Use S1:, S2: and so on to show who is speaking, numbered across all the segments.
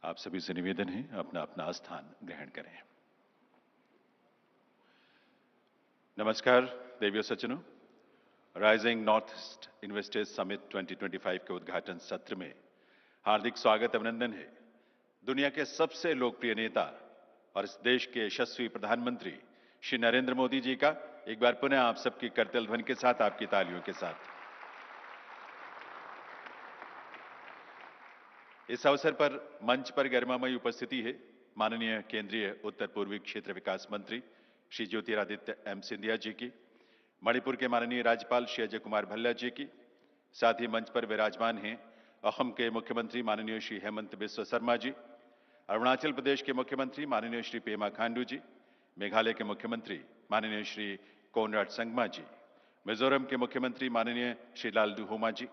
S1: आप सभी से निवेदन है अपना अपना स्थान ग्रहण करें। नमस्कार देवियों सज्जनों, rising north east investors summit 2025 के उद्घाटन सत्र में हार्दिक स्वागत अभिनंदन है। दुनिया के सबसे लोकप्रिय नेता और इस देश के यशस्वी प्रधानमंत्री श्री नरेंद्र मोदी जी का एक बार पुनः आप सबकी करतल ध्वनि के साथ, आपकी तालियों के साथ इस अवसर पर मंच पर गरिमामयी उपस्थिति है माननीय केंद्रीय उत्तर पूर्वी क्षेत्र विकास मंत्री श्री ज्योतिरादित्य एम सिंधिया जी की, मणिपुर के माननीय राज्यपाल श्री अजय कुमार भल्ला जी की, साथ ही मंच पर विराजमान हैं असम के मुख्यमंत्री माननीय श्री हेमंत बिस्वा शर्मा जी, अरुणाचल प्रदेश के मुख्यमंत्री माननीय श्री पेमा खांडू जी, मेघालय के मुख्यमंत्री माननीय श्री कोनराड संगमा जी, मिजोरम के मुख्यमंत्री माननीय श्री लालदू होमा जी,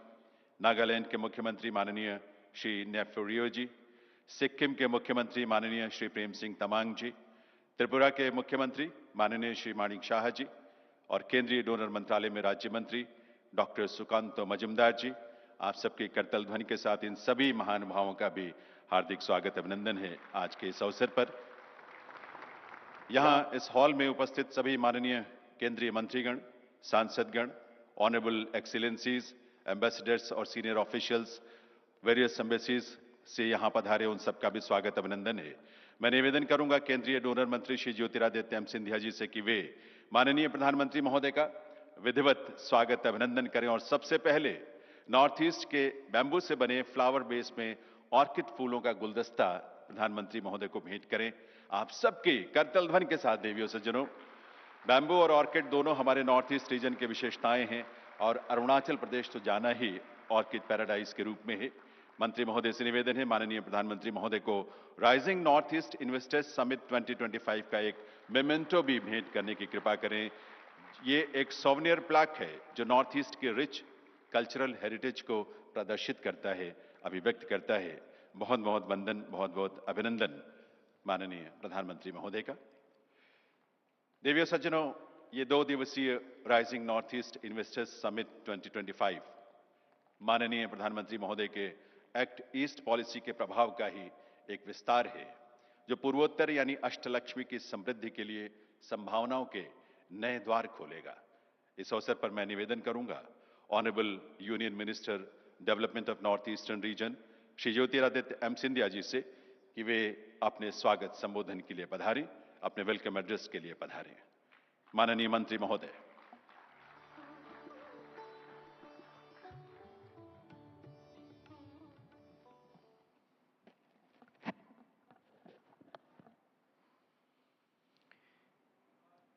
S1: नागालैंड के मुख्यमंत्री माननीय श्री नेफ्यू रियो जी, सिक्किम के मुख्यमंत्री माननीय श्री प्रेम सिंह तमांग जी, त्रिपुरा के मुख्यमंत्री माननीय श्री माणिक शाह जी और केंद्रीय डोनर मंत्रालय में राज्य मंत्री डॉक्टर सुकांतो मजुमदार जी, आप सबकी करतल ध्वनि के साथ इन सभी महानुभावों का भी हार्दिक स्वागत अभिनंदन है। आज के इस अवसर पर यहां इस हॉल में उपस्थित सभी माननीय केंद्रीय मंत्रीगण, सांसदगण, ऑनरेबल एक्सीलेंसीज, एम्बेसडर्स और सीनियर ऑफिशियल्स वेरियस एम्बेसीज से यहां पधारे, उन सबका भी स्वागत अभिनंदन है। मैं निवेदन करूंगा केंद्रीय डोनर मंत्री श्री ज्योतिरादित्य एम सिंधिया जी से कि वे माननीय प्रधानमंत्री महोदय का विधिवत स्वागत अभिनंदन करें और सबसे पहले नॉर्थ ईस्ट के बैम्बू से बने फ्लावर बेस में ऑर्किड फूलों का गुलदस्ता प्रधानमंत्री महोदय को भेंट करें। आप सबकी करतल ध्वनि के साथ देवियों सज्जनों, बैम्बू और ऑर्किड दोनों हमारे नॉर्थ ईस्ट रीजन के विशेषताएं हैं और अरुणाचल प्रदेश तो जाना ही ऑर्किड पैराडाइज के रूप में है। मंत्री महोदय से निवेदन है माननीय प्रधानमंत्री महोदय को rising north east investors summit 2025 का एक मेमेंटो भी भेंट करने की कृपा करें। ये एक सोवेनियर प्लाक है जो नॉर्थ ईस्ट के रिच कल्चरल हेरिटेज को प्रदर्शित करता है, अभिव्यक्त करता है। बहुत बहुत वंदन, बहुत बहुत अभिनंदन माननीय प्रधानमंत्री महोदय का। देवियों सज्जनों, ये 2 दिवसीय rising north east investors summit 2025 माननीय प्रधानमंत्री महोदय के एक्ट ईस्ट पॉलिसी के प्रभाव का ही एक विस्तार है जो पूर्वोत्तर यानी अष्टलक्ष्मी की समृद्धि के लिए संभावनाओं के नए द्वार खोलेगा। इस अवसर पर मैं निवेदन करूंगा honourable union minister development of north eastern region Shri Jyotiraditya M Scindia ji से कि वे अपने स्वागत संबोधन के लिए पधारें, अपने वेलकम एड्रेस के लिए पधारें। माननीय मंत्री महोदय।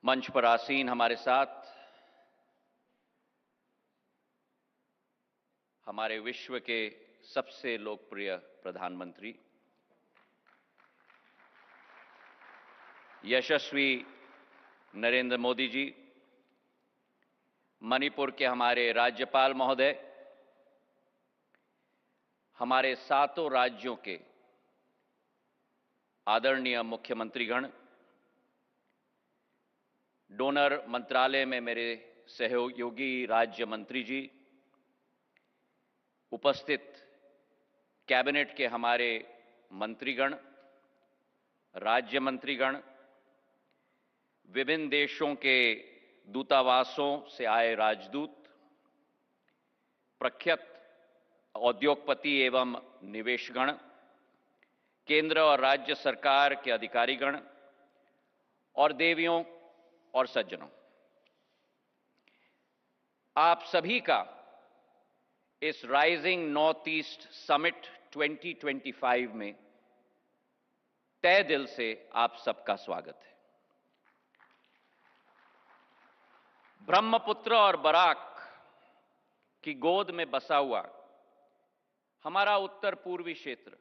S2: मंच पर आसीन हमारे साथ हमारे विश्व के सबसे लोकप्रिय प्रधानमंत्री, यशस्वी नरेंद्र मोदी जी, मणिपुर के हमारे राज्यपाल महोदय, हमारे 7 राज्यों के आदरणीय मुख्यमंत्रीगण, डोनर मंत्रालय में मेरे सहयोगी राज्य मंत्री जी, उपस्थित कैबिनेट के हमारे मंत्रीगण, राज्य मंत्रीगण, विभिन्न देशों के दूतावासों से आए राजदूत, प्रख्यात उद्योगपति एवं निवेशगण, केंद्र और राज्य सरकार के अधिकारीगण और देवियों और सज्जनों, आप सभी का इस राइजिंग नॉर्थ ईस्ट समिट 2025 में तहे दिल से आप सबका स्वागत है। ब्रह्मपुत्र और बराक की गोद में बसा हुआ हमारा उत्तर पूर्वी क्षेत्र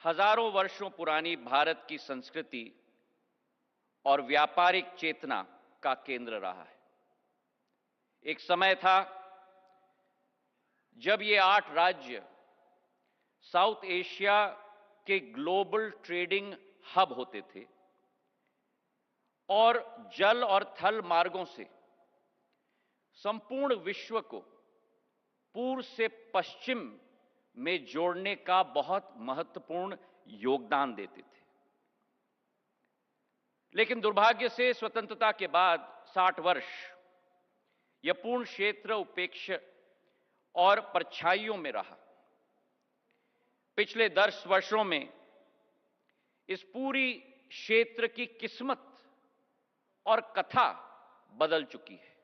S2: हजारों वर्षों पुरानी भारत की संस्कृति और व्यापारिक चेतना का केंद्र रहा है। एक समय था जब ये 8 राज्य साउथ एशिया के ग्लोबल ट्रेडिंग हब होते थे और जल और थल मार्गों से संपूर्ण विश्व को पूर्व से पश्चिम में जोड़ने का बहुत महत्वपूर्ण योगदान देते थे। लेकिन दुर्भाग्य से स्वतंत्रता के बाद 60 वर्ष यह पूर्ण क्षेत्र उपेक्षा और परछाइयों में रहा। पिछले 10 वर्षों में इस पूरी क्षेत्र की किस्मत और कथा बदल चुकी है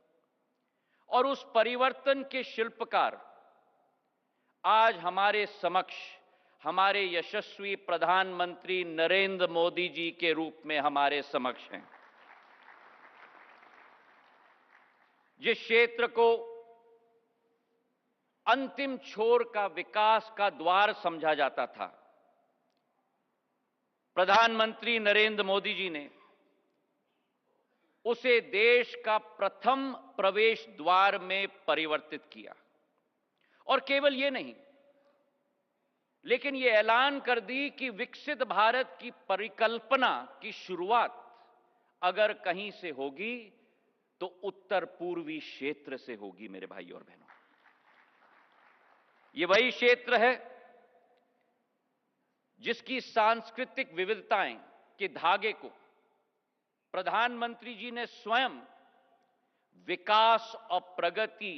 S2: और उस परिवर्तन के शिल्पकार आज हमारे समक्ष हमारे यशस्वी प्रधानमंत्री नरेंद्र मोदी जी के रूप में हमारे समक्ष हैं। जिस क्षेत्र को अंतिम छोर का विकास का द्वार समझा जाता था, प्रधानमंत्री नरेंद्र मोदी जी ने उसे देश का प्रथम प्रवेश द्वार में परिवर्तित किया। और केवल ये नहीं, लेकिन ये ऐलान कर दी कि विकसित भारत की परिकल्पना की शुरुआत अगर कहीं से होगी तो उत्तर पूर्वी क्षेत्र से होगी। मेरे भाई और बहनों, ये वही क्षेत्र है जिसकी सांस्कृतिक विविधताएं के धागे को प्रधानमंत्री जी ने स्वयं विकास और प्रगति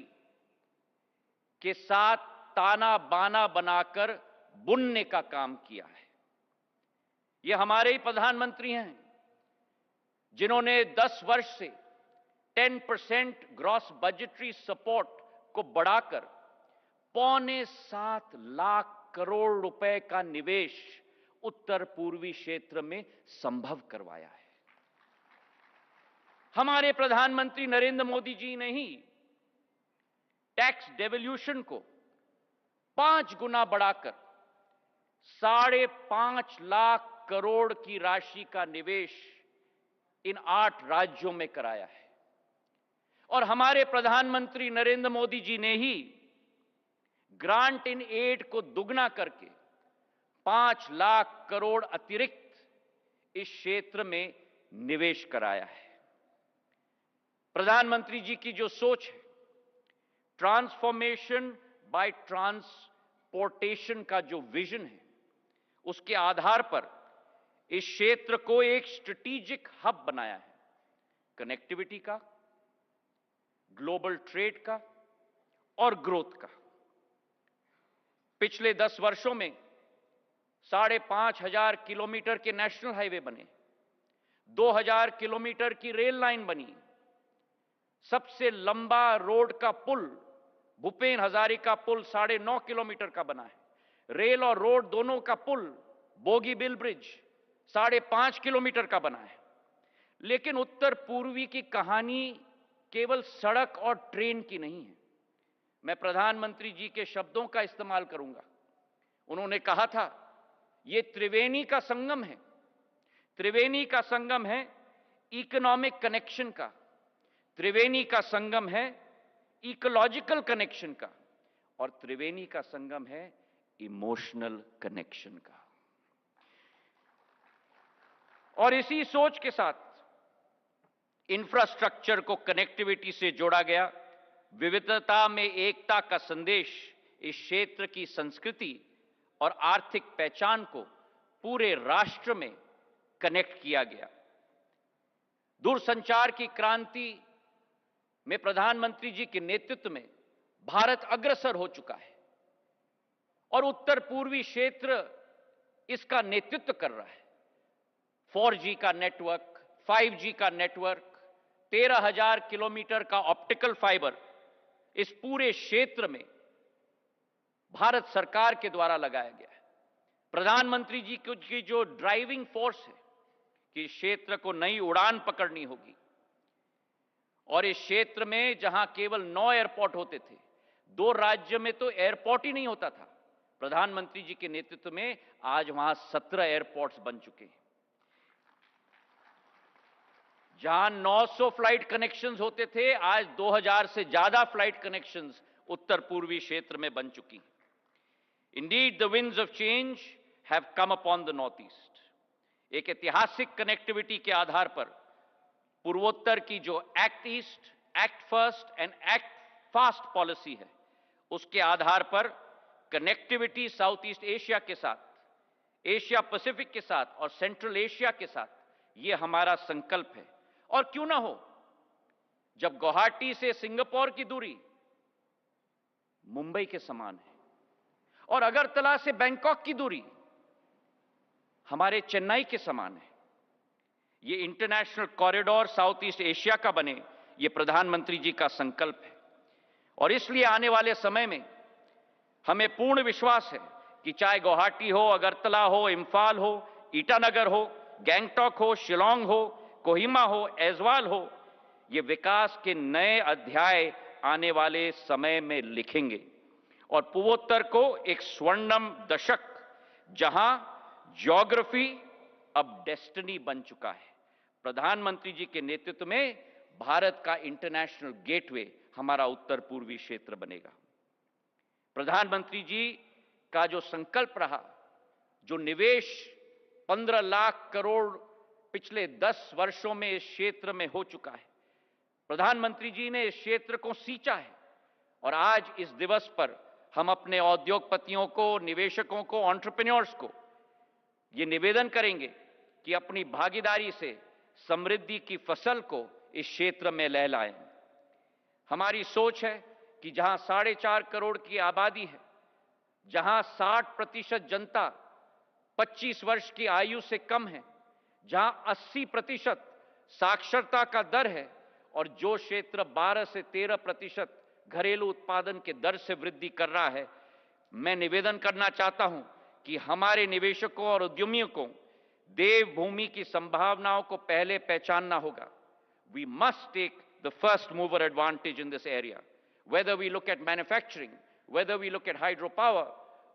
S2: के साथ ताना बाना बनाकर बुनने का काम किया है। ये हमारे ही प्रधानमंत्री हैं जिन्होंने 10 वर्ष से 10% ग्रॉस बजटरी सपोर्ट को बढ़ाकर 6.25 लाख करोड़ रुपए का निवेश उत्तर पूर्वी क्षेत्र में संभव करवाया है। हमारे प्रधानमंत्री नरेंद्र मोदी जी ने ही टैक्स डेवल्यूशन को 5 गुना बढ़ाकर 5.5 लाख करोड़ की राशि का निवेश इन 8 राज्यों में कराया है। और हमारे प्रधानमंत्री नरेंद्र मोदी जी ने ही ग्रांट इन एड को दुगना करके 5 लाख करोड़ अतिरिक्त इस क्षेत्र में निवेश कराया है। प्रधानमंत्री जी की जो सोच है, ट्रांसफॉर्मेशन बाय ट्रांसपोर्टेशन का जो विजन है, उसके आधार पर इस क्षेत्र को एक स्ट्रेटेजिक हब बनाया है, कनेक्टिविटी का, ग्लोबल ट्रेड का और ग्रोथ का। पिछले 10 वर्षों में 5,500 किलोमीटर के नेशनल हाईवे बने, 2,000 किलोमीटर की रेल लाइन बनी, सबसे लंबा रोड का पुल भूपेन हजारिका पुल 9.5 किलोमीटर का बना है। रेल और रोड दोनों का पुल बोगीबिल ब्रिज 5.5 किलोमीटर का बना है। लेकिन उत्तर पूर्वी की कहानी केवल सड़क और ट्रेन की नहीं है। मैं प्रधानमंत्री जी के शब्दों का इस्तेमाल करूंगा। उन्होंने कहा था, यह त्रिवेणी का संगम है। त्रिवेणी का संगम है इकोनॉमिक कनेक्शन का, त्रिवेणी का संगम है इकोलॉजिकल कनेक्शन का, और त्रिवेणी का संगम है इमोशनल कनेक्शन का। और इसी सोच के साथ इंफ्रास्ट्रक्चर को कनेक्टिविटी से जोड़ा गया। विविधता में एकता का संदेश इस क्षेत्र की संस्कृति और आर्थिक पहचान को पूरे राष्ट्र में कनेक्ट किया गया। दूरसंचार की क्रांति में प्रधानमंत्री जी के नेतृत्व में भारत अग्रसर हो चुका है और उत्तर पूर्वी क्षेत्र इसका नेतृत्व कर रहा है। 4G का नेटवर्क, 5G का नेटवर्क, 13,000 किलोमीटर का ऑप्टिकल फाइबर इस पूरे क्षेत्र में भारत सरकार के द्वारा लगाया गया है। प्रधानमंत्री जी की जो ड्राइविंग फोर्स है कि इस क्षेत्र को नई उड़ान पकड़नी होगी, और इस क्षेत्र में जहां केवल 9 एयरपोर्ट होते थे, 2 राज्य में तो एयरपोर्ट ही नहीं होता था, प्रधानमंत्री जी के नेतृत्व में आज वहां 17 एयरपोर्ट्स बन चुके हैं। जहां 900 फ्लाइट कनेक्शंस होते थे, आज 2000 से ज्यादा फ्लाइट कनेक्शंस उत्तर पूर्वी क्षेत्र में बन चुकी हैं। Indeed the winds of change have come upon the north east. एक ऐतिहासिक कनेक्टिविटी के आधार पर पूर्वोत्तर की जो act east, act first and act fast policy है, उसके आधार पर कनेक्टिविटी साउथ ईस्ट एशिया के साथ, एशिया पैसिफिक के साथ और सेंट्रल एशिया के साथ, यह हमारा संकल्प है। और क्यों ना हो, जब गुवाहाटी से सिंगापुर की दूरी मुंबई के समान है और अगरतला से बैंकॉक की दूरी हमारे चेन्नई के समान है, ये international corridor south east Asia का बने, ये प्रधानमंत्री जी का संकल्प है। और इसलिए आने वाले समय में हमें पूर्ण विश्वास है कि चाहे गुवाहाटी हो, अगरतला हो, इंफाल हो, ईटानगर हो, गैंगटॉक हो, शिलोंग हो, कोहिमा हो, ऐजवाल हो, ये विकास के नए अध्याय आने वाले समय में लिखेंगे और पूर्वोत्तर को एक स्वर्णिम दशक, जहां ज्योग्राफी अब डेस्टिनी बन चुका है। प्रधानमंत्री जी के नेतृत्व में भारत का इंटरनेशनल गेटवे हमारा उत्तर पूर्वी क्षेत्र बनेगा। प्रधानमंत्री जी का जो संकल्प रहा, जो निवेश 15 लाख करोड़ पिछले 10 वर्षों में इस क्षेत्र में हो चुका है, प्रधानमंत्री जी ने इस क्षेत्र को सींचा है। और आज इस दिवस पर हम अपने उद्योगपतियों को, निवेशकों को, एंटरप्रेन्योर्स को ये निवेदन करेंगे कि अपनी भागीदारी से समृद्धि की फसल को इस क्षेत्र में लहलाएं। हमारी सोच है कि जहां 4.5 करोड़ की आबादी है, जहां 60% जनता 25 वर्ष की आयु से कम है, जहां 80% साक्षरता का दर है और जो क्षेत्र 12 से 13% घरेलू उत्पादन के दर से वृद्धि कर रहा है, मैं निवेदन करना चाहता हूं कि हमारे निवेशकों और उद्यमियों को देवभूमि की संभावनाओं को पहले पहचानना होगा। We must take the first mover advantage in this area. Whether we look at manufacturing, whether we look at hydropower,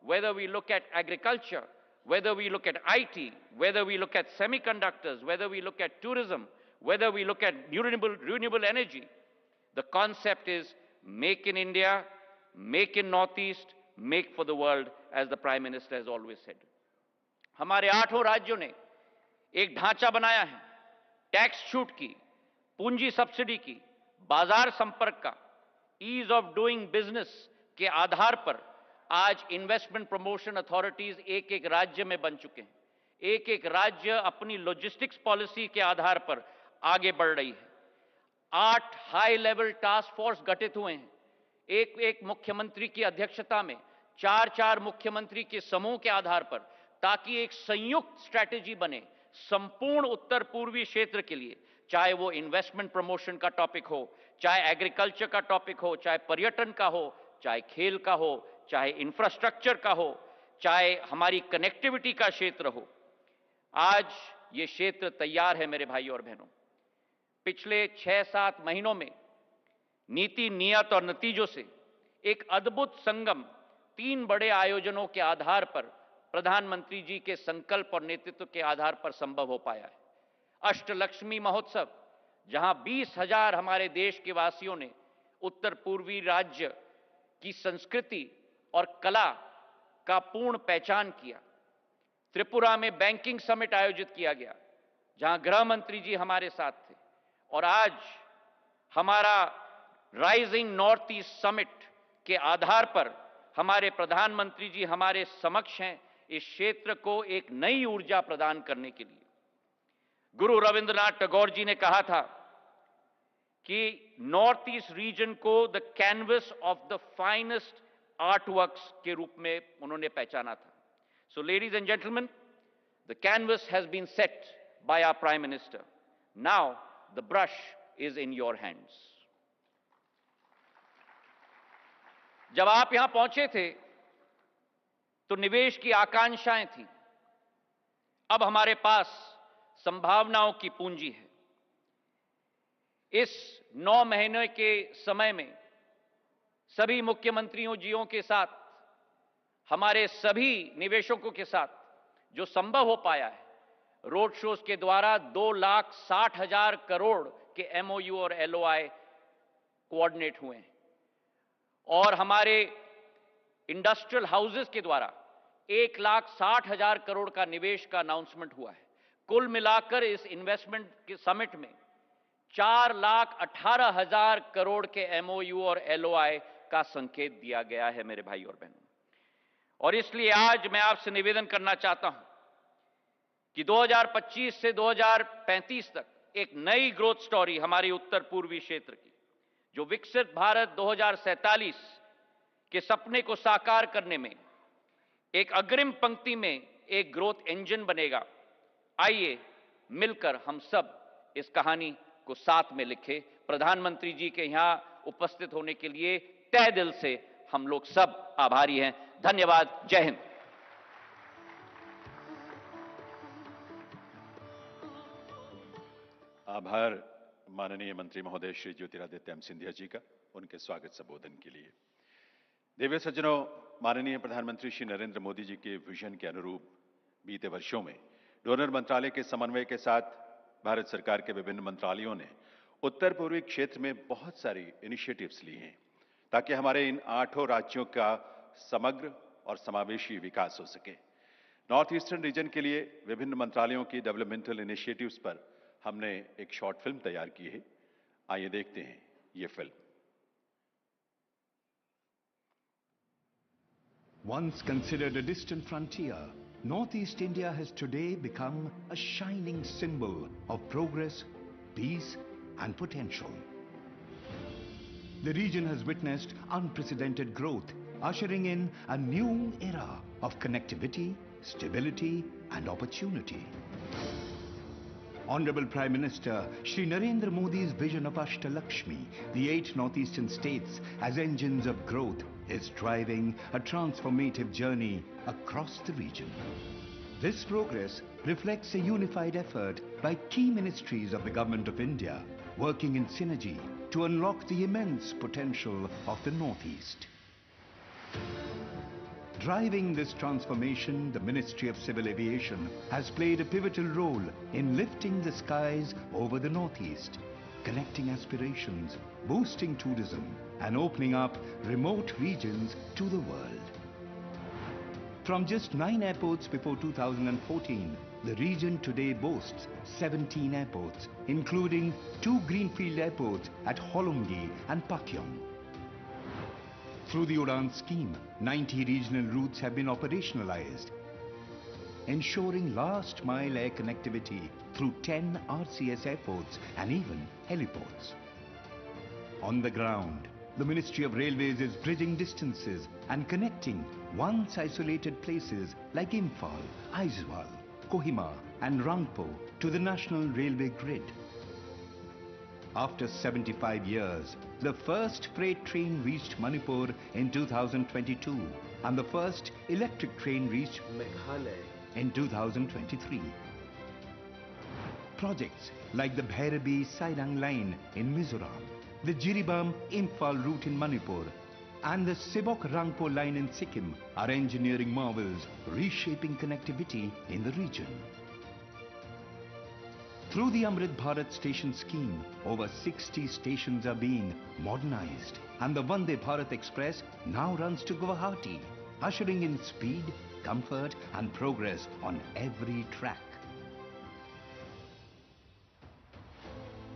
S2: whether we look at agriculture, whether we look at IT, whether we look at semiconductors, whether we look at tourism, whether we look at renewable energy, the concept is make in India, make in Northeast, make for the world, as the Prime Minister has always said. हमारे 8 राज्यों ने एक ढांचा बनाया है, tax छूट की, पूंजी सब्सिडी की, बाजार संपर्क का, ईज ऑफ डूइंग बिजनेस के आधार पर आज इन्वेस्टमेंट प्रमोशन अथॉरिटीज एक एक राज्य में बन चुके हैं। एक एक राज्य अपनी लॉजिस्टिक्स पॉलिसी के आधार पर आगे बढ़ रही है। 8 हाई लेवल टास्क फोर्स गठित हुए हैं, एक एक मुख्यमंत्री की अध्यक्षता में 4 मुख्यमंत्री के समूह के आधार पर, ताकि एक संयुक्त स्ट्रैटेजी बने संपूर्ण उत्तर पूर्वी क्षेत्र के लिए, चाहे वो इन्वेस्टमेंट प्रमोशन का टॉपिक हो, चाहे एग्रीकल्चर का टॉपिक हो, चाहे पर्यटन का हो, चाहे खेल का हो, चाहे इंफ्रास्ट्रक्चर का हो, चाहे हमारी कनेक्टिविटी का क्षेत्र हो। आज ये क्षेत्र तैयार है मेरे भाई और बहनों। पिछले 6-7 महीनों में नीति, नियत और नतीजों से एक अद्भुत संगम 3 बड़े आयोजनों के आधार पर प्रधानमंत्री जी के संकल्प और नेतृत्व के आधार पर संभव हो पाया है। अष्टलक्ष्मी महोत्सव, जहां 20,000 हमारे देश के वासियों ने उत्तर पूर्वी राज्य की संस्कृति और कला का पूर्ण पहचान किया। त्रिपुरा में बैंकिंग समिट आयोजित किया गया, जहां गृह मंत्री जी हमारे साथ थे। और आज हमारा राइजिंग नॉर्थ ईस्ट समिट के आधार पर हमारे प्रधानमंत्री जी हमारे समक्ष हैं, इस क्षेत्र को एक नई ऊर्जा प्रदान करने के लिए। गुरु रविंद्रनाथ टैगोर जी ने कहा था कि नॉर्थ ईस्ट रीजन को the canvas of the finest artworks के रूप में उन्होंने पहचाना था। So ladies and gentleman, the canvas has been set by our prime minister. Now the brush is in your hands. जब आप यहां पहुंचे थे तो निवेश की आकांक्षाएं थी। अब हमारे पास संभावनाओं की पूंजी है। इस 9 महीने के समय में सभी मुख्यमंत्रियों जीओं के साथ, हमारे सभी निवेशकों के साथ जो संभव हो पाया है, रोड शोज के द्वारा 2,60,000 करोड़ के एमओयू और एलओआई कोऑर्डिनेट हुए हैं और हमारे इंडस्ट्रियल हाउसेस के द्वारा 1,60,000 करोड़ का निवेश का अनाउंसमेंट हुआ है। कुल मिलाकर इस इन्वेस्टमेंट के समिट में 4,18,000 करोड़ के एमओयू और एलओआई का संकेत दिया गया है मेरे भाई और बहनों। और इसलिए आज मैं आपसे निवेदन करना चाहता हूं कि 2025 से 2035 तक एक नई ग्रोथ स्टोरी हमारी उत्तर पूर्वी क्षेत्र की, जो विकसित भारत 2047 के सपने को साकार करने में एक अग्रिम पंक्ति में एक ग्रोथ इंजन बनेगा। आइए मिलकर हम सब इस कहानी को साथ में लिखें। प्रधानमंत्री जी के यहां उपस्थित होने के लिए तहे दिल से हम लोग सब आभारी हैं। धन्यवाद। जय हिंद।
S1: आभार माननीय मंत्री महोदय श्री ज्योतिरादित्य सिंधिया जी का उनके स्वागत संबोधन के लिए। दिव्य सज्जनों, माननीय प्रधानमंत्री श्री नरेंद्र मोदी जी के विजन के अनुरूप बीते वर्षों में डोनर मंत्रालय के समन्वय के साथ भारत सरकार के विभिन्न मंत्रालयों ने उत्तर पूर्वी क्षेत्र में बहुत सारी इनिशिएटिव्स ली हैं ताकि हमारे इन 8 राज्यों का समग्र और समावेशी विकास हो सके। नॉर्थ ईस्टर्न रीजन के लिए विभिन्न मंत्रालयों की डेवलपमेंटल इनिशिएटिव्स पर हमने एक शॉर्ट फिल्म तैयार की है। आइए देखते हैं ये film.
S3: Once considered a distant frontier, Northeast India has today become a shining symbol of progress, peace, and potential. The region has witnessed unprecedented growth, ushering in a new era of connectivity, stability, and opportunity. Honorable Prime Minister Shri Narendra Modi's vision of Ashtalakshmi, the 8 northeastern states as engines of growth, is driving a transformative journey across the region. This progress reflects a unified effort by key ministries of the Government of India, working in synergy to unlock the immense potential of the Northeast. Driving this transformation, the Ministry of Civil Aviation has played a pivotal role in lifting the skies over the Northeast, connecting aspirations, boosting tourism, and opening up remote regions to the world. From just 9 airports before 2014, the region today boasts 17 airports, including 2 greenfield airports at Holungi and Pakyong. Through the UDAN scheme, 90 regional routes have been operationalized, ensuring last-mile air connectivity through 10 RCS airports and even heliports. On the ground, the Ministry of Railways is bridging distances and connecting once isolated places like Imphal, Aizawl, Kohima and Rangpo to the national railway grid. After 75 years, the first freight train reached Manipur in 2022 and the first electric train reached Meghalaya in 2023. Projects like the Bhairabi-Sairang line in Mizoram, the Jiribam-Imphal route in Manipur and the Sibok-Rangpo line in Sikkim are engineering marvels reshaping connectivity in the region. Through the Amrit Bharat station scheme, over 60 stations are being modernized and the Vande Bharat Express now runs to Guwahati, ushering in speed, comfort and progress on every track.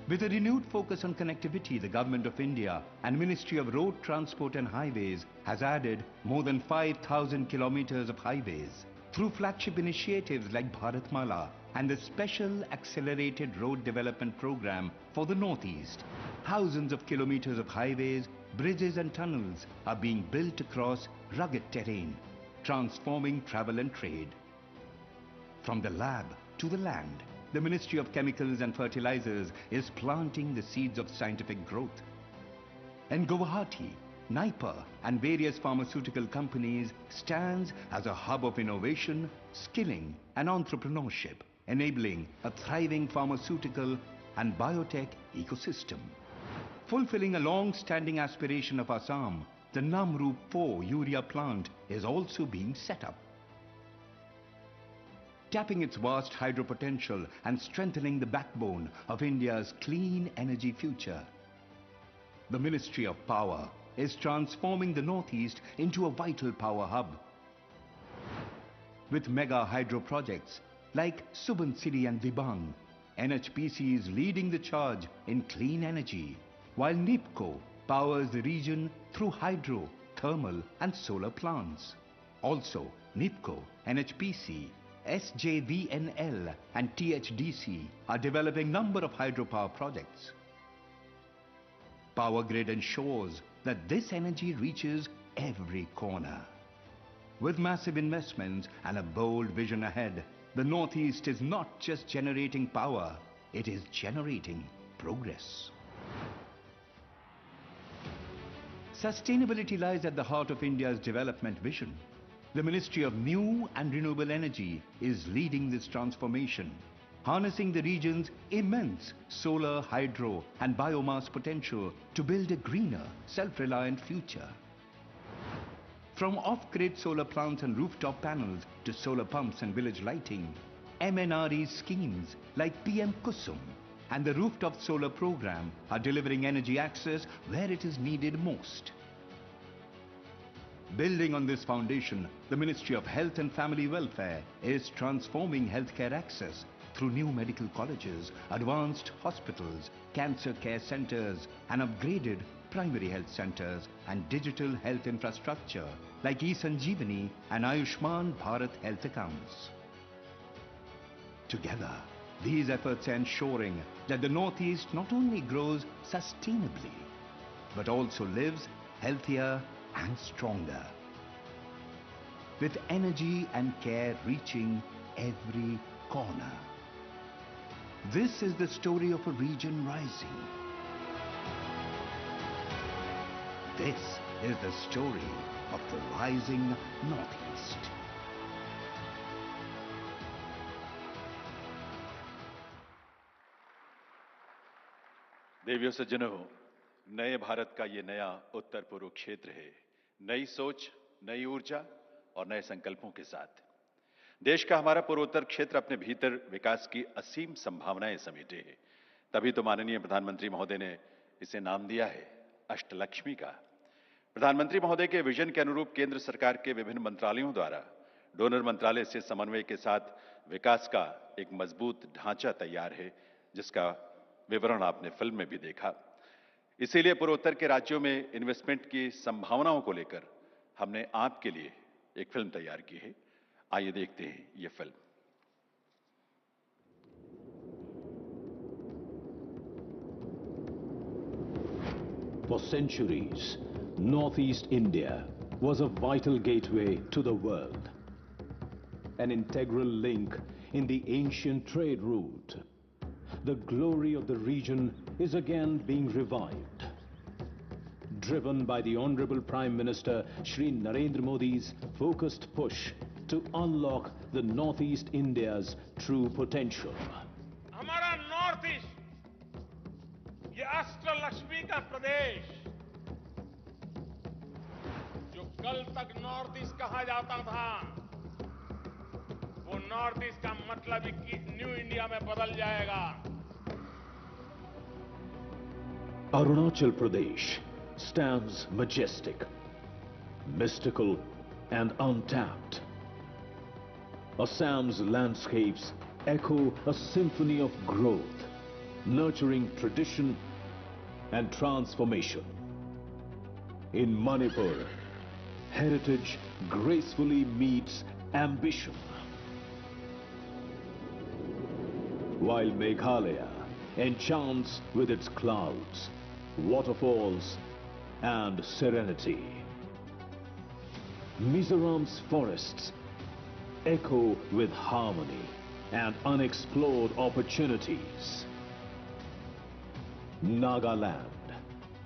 S3: With a renewed focus on connectivity, the Government of India and Ministry of Road Transport and Highways has added more than 5,000 kilometers of highways. Through flagship initiatives like Bharatmala and the Special Accelerated Road Development Program for the Northeast, thousands of kilometers of highways, bridges and tunnels are being built across rugged terrain, transforming travel and trade. From the lab to the land, the Ministry of Chemicals and Fertilizers is planting the seeds of scientific growth. In Guwahati, Naipa and various pharmaceutical companies stands as a hub of innovation, skilling and entrepreneurship, enabling a thriving pharmaceutical and biotech ecosystem. Fulfilling a long-standing aspiration of Assam, the Namrup 4 urea plant is also being set up. Tapping its vast hydro potential and strengthening the backbone of India's clean energy future, the Ministry of Power is transforming the Northeast into a vital power hub. With mega hydro projects like Subansiri and Dibang, NHPC is leading the charge in clean energy, while NIPCO powers the region through hydro, thermal and solar plants. Also, NIPCO, NHPC, SJVNL and THDC are developing number of hydropower projects. Power Grid ensures that this energy reaches every corner. With massive investments and a bold vision ahead, the Northeast is not just generating power, it is generating progress. Sustainability lies at the heart of India's development vision. The Ministry of New and Renewable Energy is leading this transformation, harnessing the region's immense solar, hydro and biomass potential to build a greener, self-reliant future. From off-grid solar plants and rooftop panels to solar pumps and village lighting, MNRE schemes like PM Kusum and the rooftop solar program are delivering energy access where it is needed most. Building on this foundation, the Ministry of Health and Family Welfare is transforming healthcare access through new medical colleges, advanced hospitals, cancer care centers, and upgraded primary health centers and digital health infrastructure like eSanjeevani and Ayushman Bharat health accounts. Together, these efforts are ensuring that the Northeast not only grows sustainably, but also lives healthier and stronger. With energy and care reaching every corner. This is the story of a region rising. This is the story of the rising Northeast.
S1: देवियों सज्जनों, नए भारत का ये नया उत्तर पूर्व क्षेत्र है, नई सोच, नई ऊर्जा और नए संकल्पों के साथ। देश का हमारा पूर्वोत्तर क्षेत्र अपने भीतर विकास की असीम संभावनाएं समेटे है। तभी तो माननीय प्रधानमंत्री महोदय ने इसे नाम दिया है अष्टलक्ष्मी का। प्रधानमंत्री महोदय के विजन के अनुरूप केंद्र सरकार के विभिन्न मंत्रालयों द्वारा डोनर मंत्रालय से समन्वय के साथ विकास का एक मजबूत ढांचा तैयार है, जिसका विवरण आपने फिल्म में भी देखा। इसीलिए पूर्वोत्तर के राज्यों में इन्वेस्टमेंट की संभावनाओं को लेकर हमने आपके लिए एक फिल्म तैयार की है। आइए देखते हैं ये film.
S4: For centuries, Northeast India was a vital gateway to the world, an integral link in the ancient trade route. The glory of the region is again being revived. Driven by the Honorable Prime Minister Shri Narendra Modi's focused push to unlock the Northeast India's true potential.
S5: हमारा north east, ये अष्टलक्ष्मी का प्रदेश, जो कल तक north east कहा जाता था, वो नॉर्थ ईस्ट का मतलब ही न्यू इंडिया में बदल जाएगा।
S4: Arunachal Pradesh stands majestic, mystical and untapped. Assam's landscapes echo a symphony of growth, nurturing tradition and transformation. In Manipur, heritage gracefully meets ambition. While Meghalaya enchants with its clouds, waterfalls and serenity. Mizoram's forests echo with harmony and unexplored opportunities. Nagaland,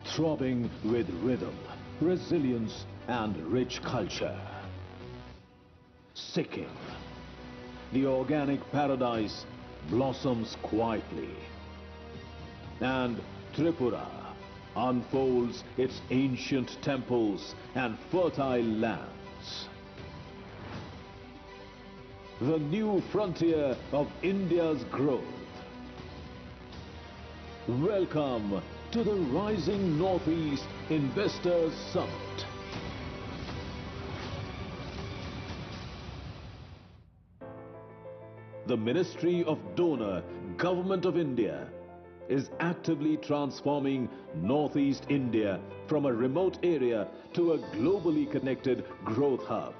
S4: throbbing with rhythm, resilience and rich culture. Sikkim, the organic paradise blossoms quietly. And Tripura unfolds its ancient temples and fertile lands. The new frontier of India's growth. Welcome to the Rising Northeast Investors Summit. The Ministry of Donor, Government of India, is actively transforming Northeast India from a remote area to a globally connected growth hub.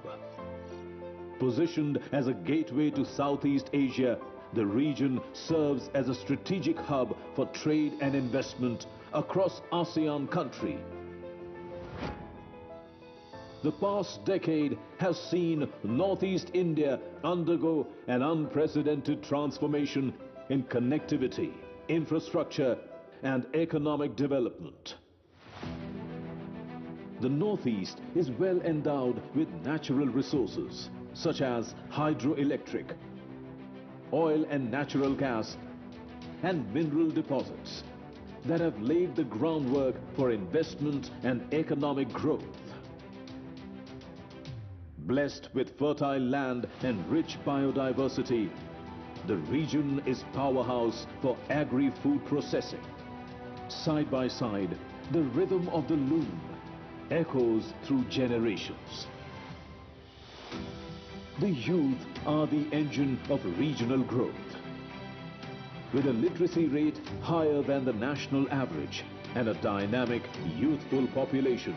S4: Positioned as a gateway to Southeast Asia, the region serves as a strategic hub for trade and investment across ASEAN countries. The past decade has seen Northeast India undergo an unprecedented transformation in connectivity, infrastructure, and economic development. The Northeast is well endowed with natural resources such as hydroelectric, oil and natural gas, and mineral deposits that have laid the groundwork for investment and economic growth. Blessed with fertile land and rich biodiversity, the region is powerhouse for agri-food processing. Side by side, the rhythm of the loom echoes through generations. The youth are the engine of regional growth. With a literacy rate higher than the national average and a dynamic, youthful population,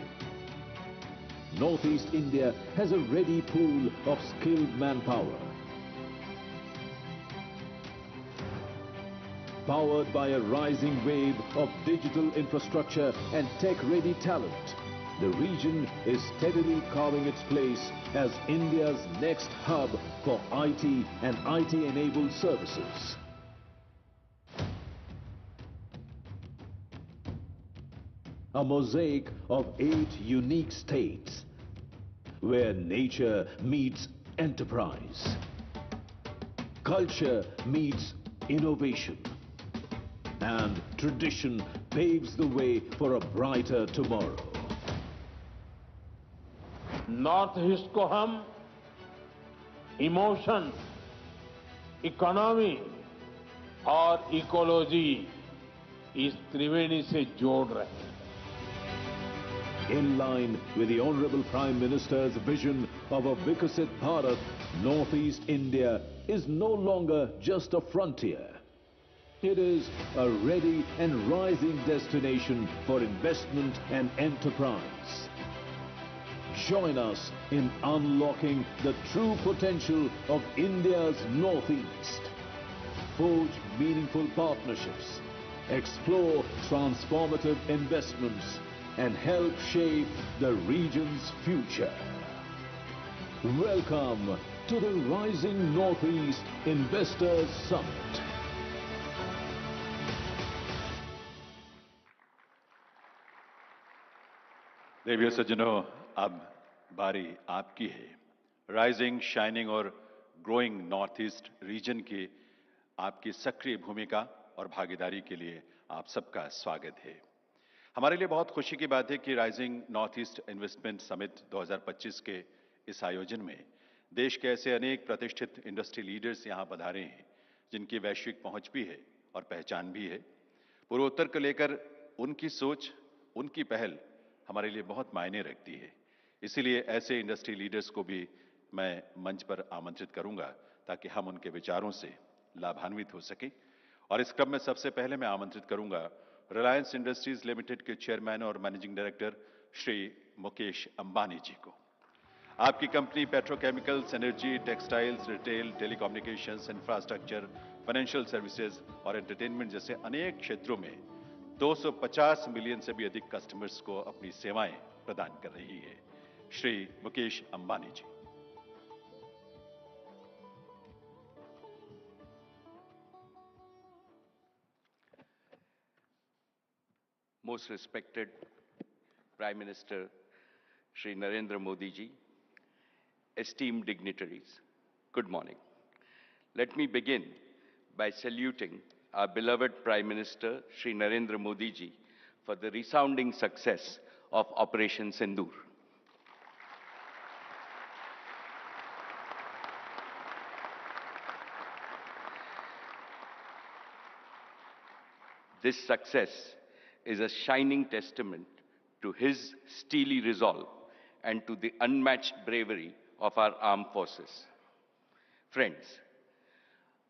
S4: Northeast India has a ready pool of skilled manpower. Powered by a rising wave of digital infrastructure and tech-ready talent, the region is steadily carving its place as India's next hub for IT and IT-enabled services. A mosaic of 8 unique states where nature meets enterprise, culture meets innovation, and tradition paves the way for a brighter tomorrow.
S5: North east को हम emotion, economy और ecology इस त्रिवेणी से जोड़ रहे हैं.
S4: In line with the Honorable Prime Minister's vision of a Vikasit Bharat, Northeast India is no longer just a frontier. It is a ready and rising destination for investment and enterprise. Join us in unlocking the true potential of India's Northeast. Forge meaningful partnerships, explore transformative investments, and help shape the region's future. Welcome to the Rising Northeast Investors Summit.
S1: देवियों सज्जनों, अब बारी आपकी है। Rising, shining और growing north east reason की आपकी सक्रिय भूमिका और भागीदारी के लिए आप सबका स्वागत है। हमारे लिए बहुत खुशी की बात है कि rising north east investment summit 2025 के इस आयोजन में देश के ऐसे अनेक प्रतिष्ठित इंडस्ट्री लीडर्स यहां पधारे हैं जिनकी वैश्विक पहुंच भी है और पहचान भी है। पूर्वोत्तर को लेकर उनकी सोच, उनकी पहल हमारे लिए बहुत मायने रखती है। इसीलिए ऐसे इंडस्ट्री लीडर्स को भी मैं मंच पर आमंत्रित करूंगा ताकि हम उनके विचारों से लाभान्वित हो सकें। और इस क्रम में सबसे पहले मैं आमंत्रित करूंगा रिलायंस इंडस्ट्रीज लिमिटेड के चेयरमैन और मैनेजिंग डायरेक्टर श्री मुकेश अंबानी जी को। आपकी company petrochemicals, energy, textiles, retail, telecommunications, infrastructure, financial services और एंटरटेनमेंट जैसे अनेक क्षेत्रों में 250 मिलियन से भी अधिक कस्टमर्स को अपनी सेवाएं प्रदान कर रही है। श्री मुकेश अंबानी जी।
S2: Most respected Prime Minister Shri Narendra Modi ji, esteemed dignitaries, good morning. Let me begin by saluting our beloved Prime Minister Shri Narendra Modi ji for the resounding success of Operation Sindoor. This success is a shining testament to his steely resolve and to the unmatched bravery of our armed forces. Friends,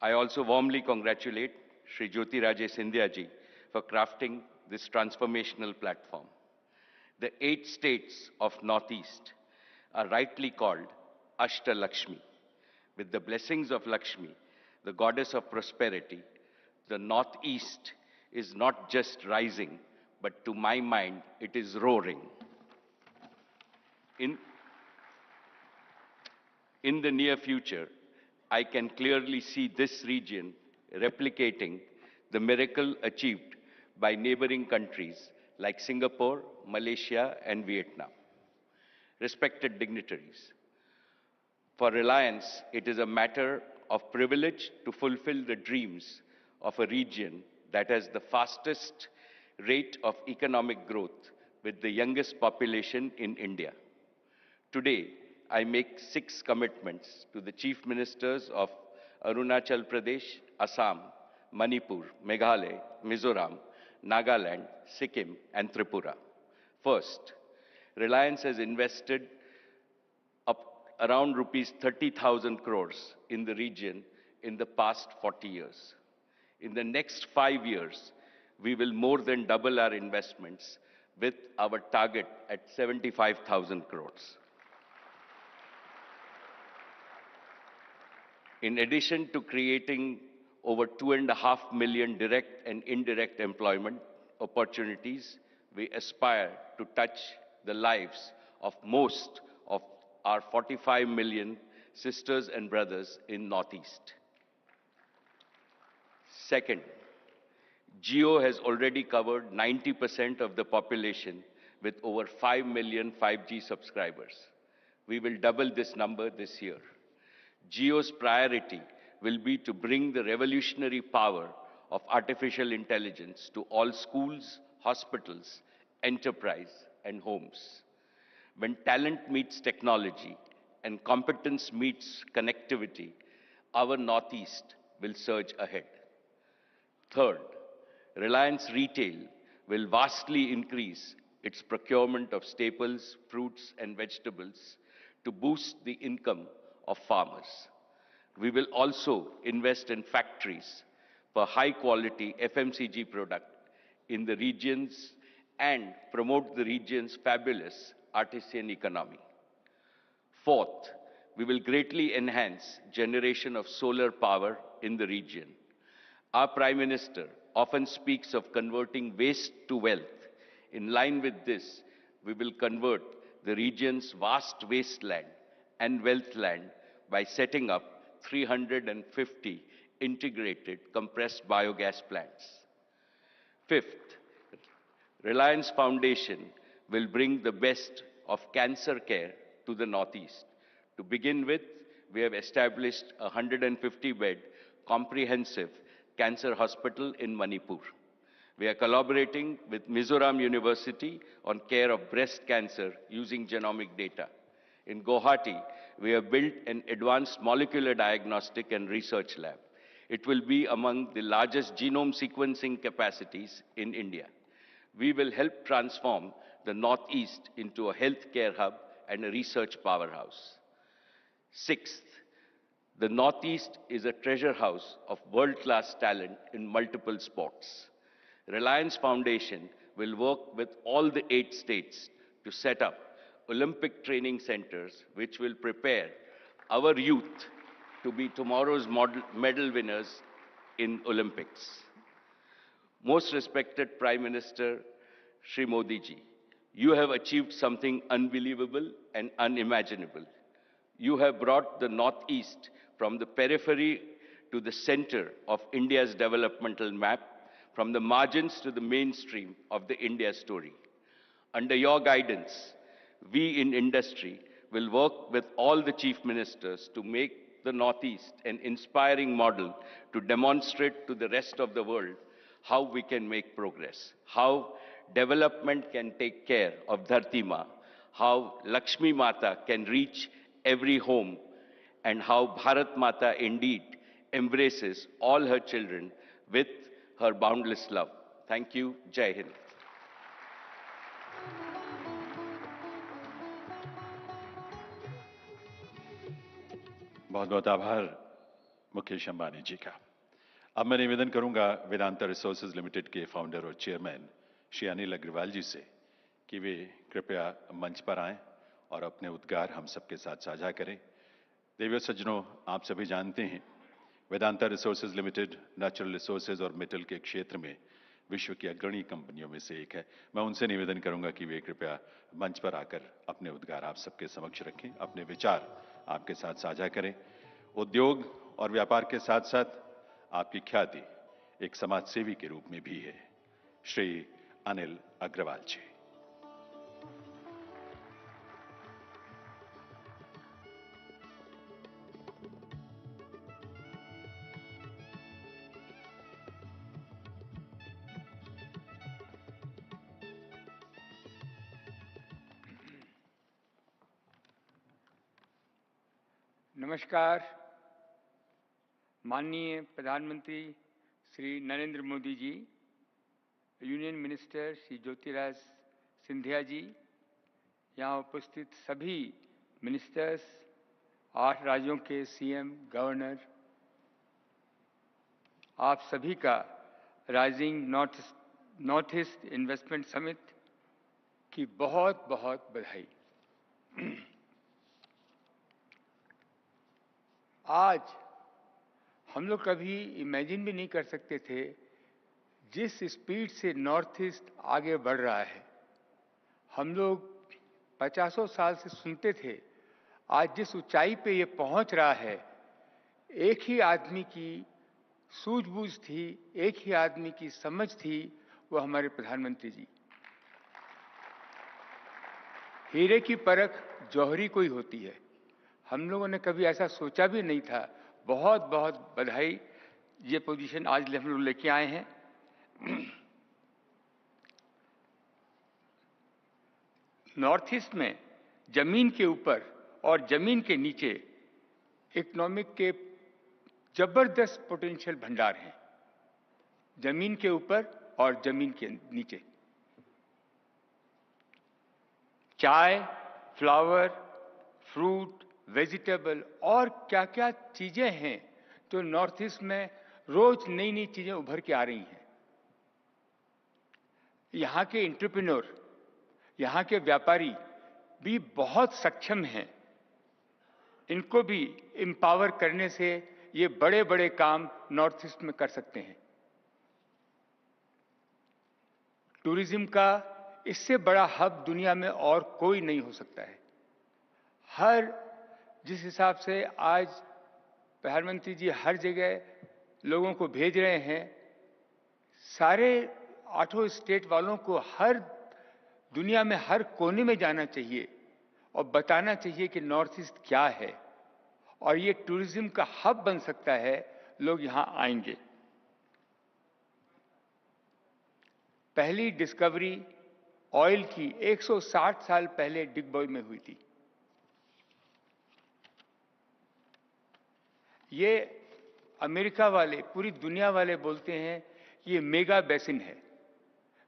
S2: I also warmly congratulate Shri Jyotirajy Scindia ji for crafting this transformational platform. The 8 states of Northeast are rightly called Ashtalakshmi,
S6: With the blessings of Lakshmi, the goddess of prosperity, the Northeast is not just rising, but to my mind, it is roaring. In the near future, I can clearly see this region replicating the miracle achieved by neighboring countries like Singapore, Malaysia, and Vietnam. Respected dignitaries, for Reliance, it is a matter of privilege to fulfill the dreams of a region that has the fastest rate of economic growth with the youngest population in India. Today, I make 6 commitments to the Chief Ministers of Arunachal Pradesh, Assam, Manipur, Meghalaya, Mizoram, Nagaland, Sikkim, and Tripura. First, Reliance has invested around rupees 30,000 crores in the region in the past 40 years. In the next 5 years, we will more than double our investments with our target at 75,000 crores. In addition to creating over 2.5 million direct and indirect employment opportunities, we aspire to touch the lives of most of our 45 million sisters and brothers in Northeast. Second, Jio has already covered 90% of the population with over 5 million 5G subscribers. We will double this number this year. Jio's priority will be to bring the revolutionary power of artificial intelligence to all schools, hospitals, enterprise, and homes. When talent meets technology and competence meets connectivity, our Northeast will surge ahead. Third, Reliance Retail will vastly increase its procurement of staples, fruits, and vegetables to boost the income of farmers. We will also invest in factories for high-quality FMCG product in the regions and promote the region's fabulous artisan economy. Fourth, we will greatly enhance generation of solar power in the region. Our Prime Minister often speaks of converting waste to wealth. In line with this, we will convert the region's vast wasteland and wealth land by setting up 350 integrated compressed biogas plants. Fifth, Reliance Foundation will bring the best of cancer care to the Northeast. To begin with, we have established a 150-bed comprehensive cancer hospital in Manipur. We are collaborating with Mizoram University on care of breast cancer using genomic data. In Guwahati, we have built an advanced molecular diagnostic and research lab. It will be among the largest genome sequencing capacities in India. We will help transform the Northeast into a healthcare hub and a research powerhouse. Sixth, the Northeast is a treasure house of world-class talent in multiple sports. Reliance Foundation will work with all the 8 states to set up Olympic training centers which will prepare our youth to be tomorrow's medal winners in Olympics. Most respected Prime Minister Shri Modi ji, you have achieved something unbelievable and unimaginable. You have brought the Northeast from the periphery to the center of India's developmental map, from the margins to the mainstream of the India story. Under your guidance, we in industry will work with all the chief ministers to make the Northeast an inspiring model to demonstrate to the rest of the world how we can make progress, how development can take care of Dharti Ma, how Lakshmi Mata can reach every home, and how Bharat Mata indeed embraces all her children with her boundless love. Thank you. Jai Hind.
S1: बहुत बहुत आभार मुकेश अंबानी जी का। अब मैं निवेदन करूंगा Vedanta resources limited के founder और चेयरमैन श्री अनिल अग्रवाल जी से कि वे कृपया मंच पर आएं और अपने उद्गार हम सबके साथ साझा करें। देवियों सज्जनों, आप सभी जानते हैं Vedanta resources limited natural resources और मेटल के क्षेत्र में विश्व की अग्रणी कंपनियों में से एक है। मैं उनसे निवेदन करूंगा कि वे कृपया मंच पर आकर अपने उद्गार आप सबके समक्ष रखें, अपने विचार आपके साथ साझा करें। उद्योग और व्यापार के साथ साथ आपकी ख्याति एक समाज सेवी के रूप में भी है। श्री अनिल अग्रवाल जी।
S7: नमस्कार। माननीय प्रधानमंत्री श्री नरेंद्र मोदी जी, यूनियन मिनिस्टर श्री ज्योतिराज सिंधिया जी, यहाँ उपस्थित सभी मिनिस्टर्स, 8 राज्यों के सीएम, गवर्नर, आप सभी का rising north east investment summit की बहुत बहुत बधाई। आज हम लोग कभी इमेजिन भी नहीं कर सकते थे जिस स्पीड से नॉर्थ ईस्ट आगे बढ़ रहा है। हम लोग 50 साल से सुनते थे, आज जिस ऊंचाई पे ये पहुंच रहा है, एक ही आदमी की सूझबूझ थी, एक ही आदमी की समझ थी, वो हमारे प्रधानमंत्री जी। हीरे की परख जौहरी को ही होती है। हम लोगों ने कभी ऐसा सोचा भी नहीं था। बहुत बहुत बधाई, ये पोजीशन आज हम लोग लेके आए हैं। नॉर्थ ईस्ट में जमीन के ऊपर और जमीन के नीचे इकोनॉमिक के जबरदस्त पोटेंशियल भंडार हैं। जमीन के ऊपर और जमीन के नीचे चाय, फ्लावर, फ्रूट, वेजिटेबल और क्या क्या चीजें हैं तो नॉर्थ ईस्ट में रोज नई नई चीजें उभर के आ रही हैं। यहाँ के एंटरप्रेन्योर, यहाँ के व्यापारी भी बहुत सक्षम हैं। इनको भी एम्पावर करने से ये बड़े बड़े काम नॉर्थ ईस्ट में कर सकते हैं। टूरिज्म का इससे बड़ा हब दुनिया में और कोई नहीं हो सकता है। हर जिस हिसाब से आज प्रधानमंत्री जी हर जगह लोगों को भेज रहे हैं, सारे 8 स्टेट वालों को हर दुनिया में हर कोने में जाना चाहिए और बताना चाहिए कि नॉर्थ ईस्ट क्या है और ये टूरिज्म का हब बन सकता है। लोग यहां आएंगे। पहली डिस्कवरी ऑयल की 160 साल पहले डिगबॉय में हुई थी। ये अमेरिका वाले, पूरी दुनिया वाले बोलते हैं ये मेगा बेसिन है।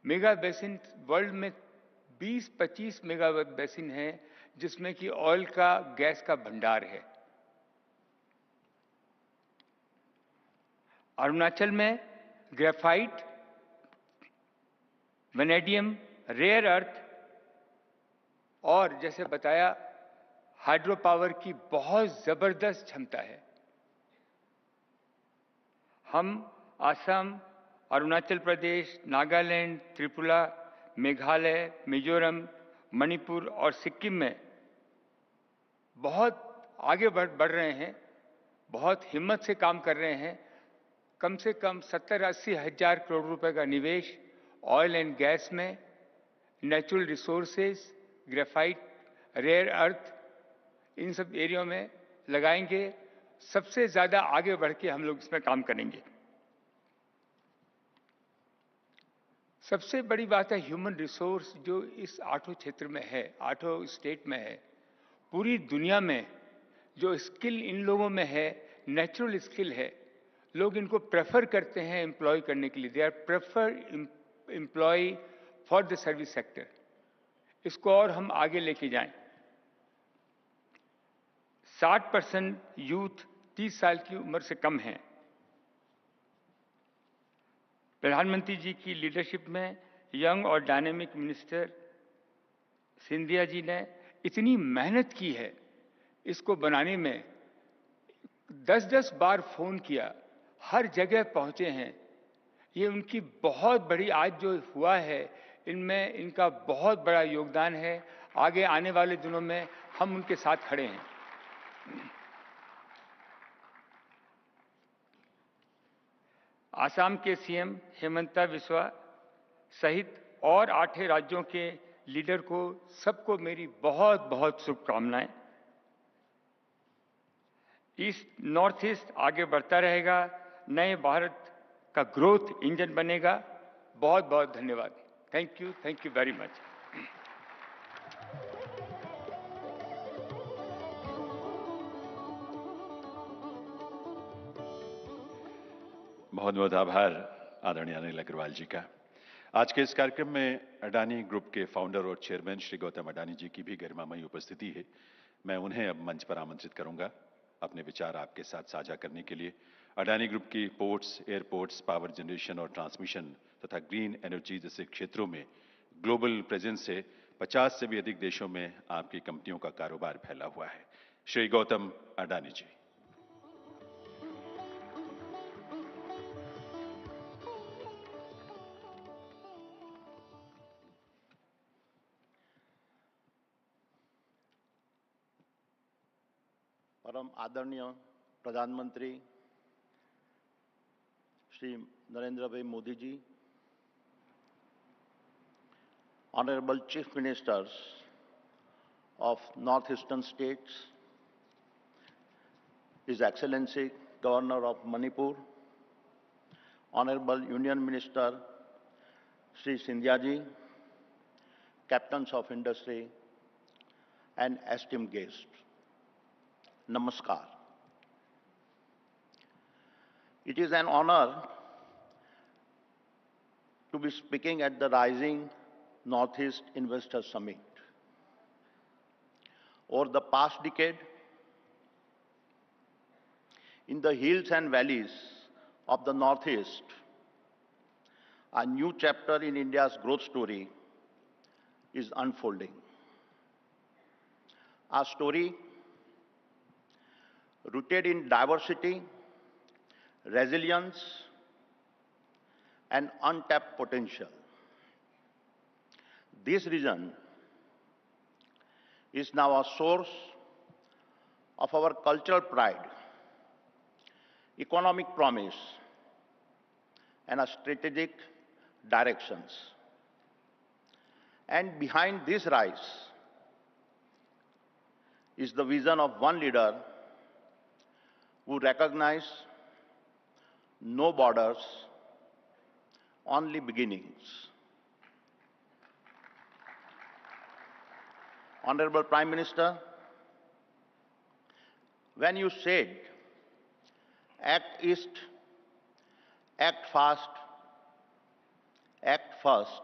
S7: मेगा बेसिन वर्ल्ड में 20-25 मेगा बेसिन है जिसमें कि ऑयल का, गैस का भंडार है। अरुणाचल में ग्रेफाइट, वेनेडियम, रेयर अर्थ और जैसे बताया हाइड्रो पावर की बहुत जबरदस्त क्षमता है। हम असम, अरुणाचल प्रदेश, नागालैंड, त्रिपुरा, मेघालय, मिजोरम, मणिपुर और सिक्किम में बहुत आगे बढ़ रहे हैं, बहुत हिम्मत से काम कर रहे हैं। कम से कम 70-80 हजार करोड़ रुपए का निवेश ऑयल एंड गैस में, natural resources, graphite, rare earth, इन सब एरिया में लगाएंगे। सबसे ज्यादा आगे बढ़ के हम लोग इसमें काम करेंगे। सबसे बड़ी बात है ह्यूमन रिसोर्स जो इस 8 क्षेत्र में है, 8 स्टेट में है। पूरी दुनिया में जो स्किल इन लोगों में है, नेचुरल स्किल है। लोग इनको प्रेफर करते हैं एम्प्लॉय करने के लिए। They are prefer employ for the service sector. इसको और हम आगे लेके जाएं। 60% यूथ 30 साल की उम्र से कम है। प्रधानमंत्री जी की लीडरशिप में यंग और डायनेमिक मिनिस्टर सिंधिया जी ने इतनी मेहनत की है इसको बनाने में। 10-10 बार फोन किया, हर जगह पहुंचे हैं। ये उनकी बहुत बड़ी आज जो हुआ है, इनमें इनका बहुत बड़ा योगदान है। आगे आने वाले दिनों में हम उनके साथ खड़े हैं। आसाम के सीएम हेमंता बिस्वा सहित और 8 राज्यों के लीडर को सबको मेरी बहुत बहुत शुभकामनाएं। ईस्ट नॉर्थ ईस्ट आगे बढ़ता रहेगा, नए भारत का ग्रोथ इंजन बनेगा। बहुत बहुत धन्यवाद। Thank you very much.
S1: बहुत बहुत आभार आदरणीय अनिल अग्रवाल जी का। आज के इस कार्यक्रम में अडानी ग्रुप के फाउंडर और चेयरमैन श्री गौतम अडानी जी की भी गरिमामयी उपस्थिति है। मैं उन्हें अब मंच पर आमंत्रित करूंगा अपने विचार आपके साथ साझा करने के लिए। अडानी ग्रुप की पोर्ट्स, एयरपोर्ट्स, पावर जनरेशन और ट्रांसमिशन तथा ग्रीन एनर्जी जैसे क्षेत्रों में ग्लोबल प्रेजेंस से 50 से भी अधिक देशों में आपकी कंपनियों का कारोबार फैला हुआ है। श्री गौतम अडानी जी।
S8: परम आदरणीय प्रधानमंत्री श्री नरेंद्र भाई Modi ji, Honorable Chief Ministers of Northeastern States, His Excellency Governor of Manipur, Honorable Union Minister Shri Scindia ji, Captains of Industry, and esteemed guests, Namaskar. It is an honor to be speaking at the Rising Northeast Investor Summit. Over the past decade, in the hills and valleys of the Northeast, a new chapter in India's growth story is unfolding. A story rooted in diversity, resilience, and untapped potential. This region is now a source of our cultural pride, economic promise, and a strategic directions. And behind this rise is the vision of one leader who recognizes no borders, only beginnings. Honorable Prime Minister, when you said, act east, act fast, act first,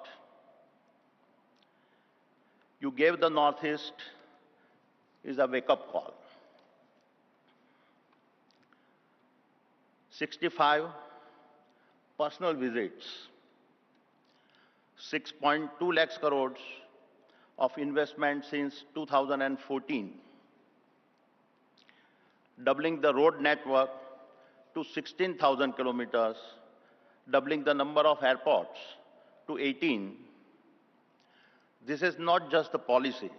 S8: you gave the Northeast is a wake-up call. 65 personal visits, 6.2 lakhs crores of investment since 2014, doubling the road network to 16,000 kilometers, doubling the number of airports to 18. This is not just the policy.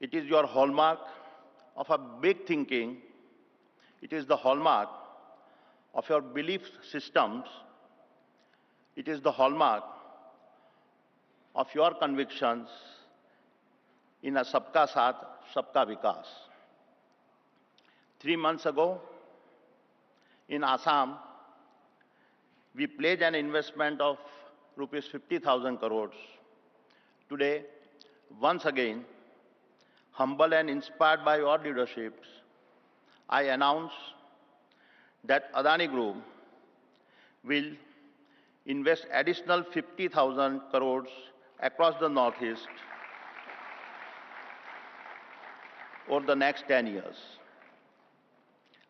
S8: It is your hallmark of a big thinking. It is the hallmark of your belief systems. It is the hallmark of your convictions in a Sabka Saath, Sabka Vikas. 3 months ago, in Assam, we pledged an investment of rupees 50,000 crores. Today, once again, humble and inspired by your leaderships, I announce that Adani Group will invest additional 50,000 crores across the Northeast over the next 10 years.